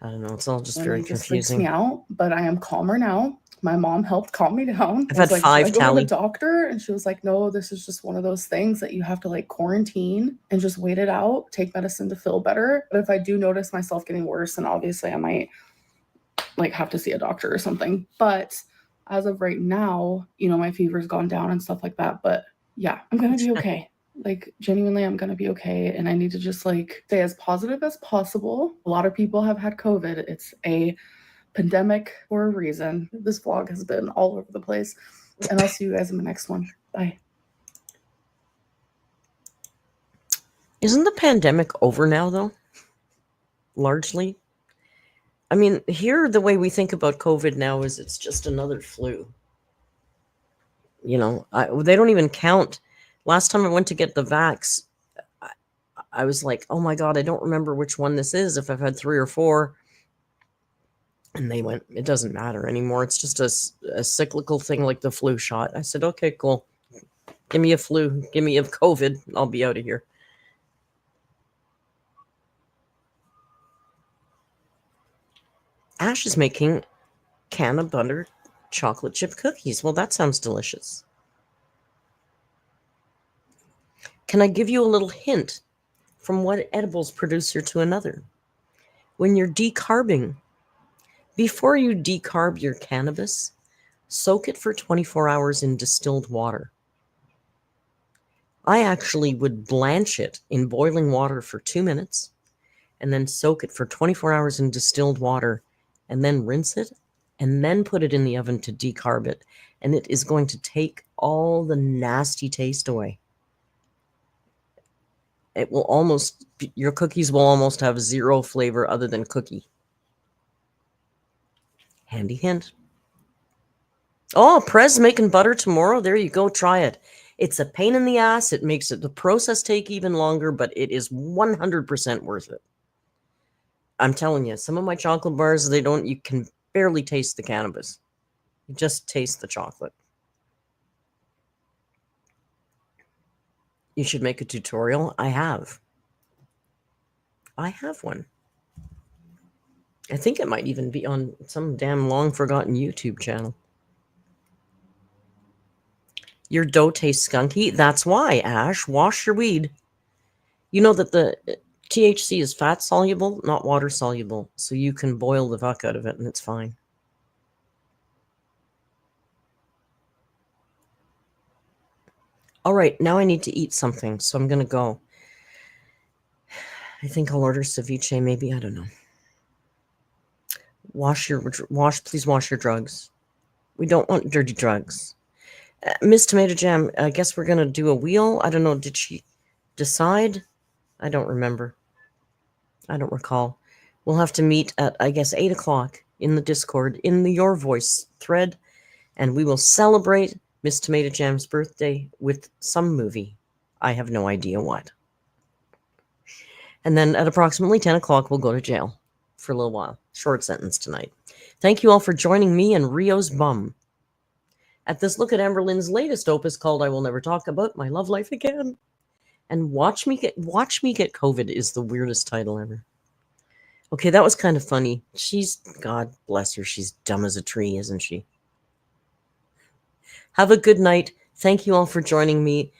I don't know. It's all just very confusing. Freaks me out, but I am calmer now. My mom helped calm me down. I've had like, 5 should I go tally. to the doctor? And she was like, no, this is just one of those things that you have to like quarantine and just wait it out, take medicine to feel better. But if I do notice myself getting worse, then obviously I might like have to see a doctor or something. But as of right now, you know, my fever's gone down and stuff like that. But yeah, I'm going to be okay. Like, genuinely, I'm going to be okay. And I need to just like stay as positive as possible. A lot of people have had COVID. It's a pandemic for a reason. This vlog has been all over the place. And I'll see you guys in the next one. Bye. Isn't the pandemic over now, though? Largely? I mean, here, the way we think about COVID now is it's just another flu. You know, they don't even count. Last time I went to get the vax, I was like, oh my God, I don't remember which one this is, if I've had 3 or 4. And they went, it doesn't matter anymore. It's just a cyclical thing like the flu shot. I said, okay, cool. Give me a flu. Give me a COVID. I'll be out of here. Ash is making can of butter chocolate chip cookies. Well, that sounds delicious. Can I give you a little hint from one edibles producer to another? When you're decarbing, before you decarb your cannabis, soak it for 24 hours in distilled water. I actually would blanch it in boiling water for 2 minutes and then soak it for 24 hours in distilled water and then rinse it and then put it in the oven to decarb it. And it is going to take all the nasty taste away. It will almost, your cookies will almost have 0 flavor other than cookie. Handy hint. Oh, Prez making butter tomorrow. There you go. Try it. It's a pain in the ass. It makes the process take even longer, but it is 100% worth it. I'm telling you, some of my chocolate bars, you can barely taste the cannabis. You just taste the chocolate. You should make a tutorial. I have one. I think it might even be on some damn long forgotten YouTube channel. Your dough tastes skunky. That's why, Ash. Wash your weed. You know that the THC is fat soluble, not water soluble. So you can boil the fuck out of it and it's fine. All right, now I need to eat something, so I'm going to go. I think I'll order ceviche, maybe. I don't know. Please wash your drugs. We don't want dirty drugs. Miss Tomato Jam, I guess we're going to do a wheel. I don't know. Did she decide? I don't remember. I don't recall. We'll have to meet at, I guess, 8 o'clock in the Discord, in the Your Voice thread, and we will celebrate Miss Tomato Jam's birthday with some movie. I have no idea what. And then at approximately 10 o'clock, we'll go to jail for a little while. Short sentence tonight. Thank you all for joining me and Rio's Bum at this look at AMBERLYNN's latest opus called I Will Never Talk About My Love Life Again. And Watch Me Get COVID is the weirdest title ever. Okay, that was kind of funny. God bless her, she's dumb as a tree, isn't she? Have a good night. Thank you all for joining me.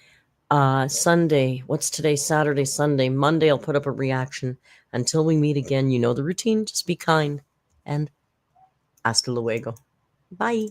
Sunday, what's today? Saturday, Sunday. Monday, I'll put up a reaction. Until we meet again, you know the routine. Just be kind and hasta luego. Bye.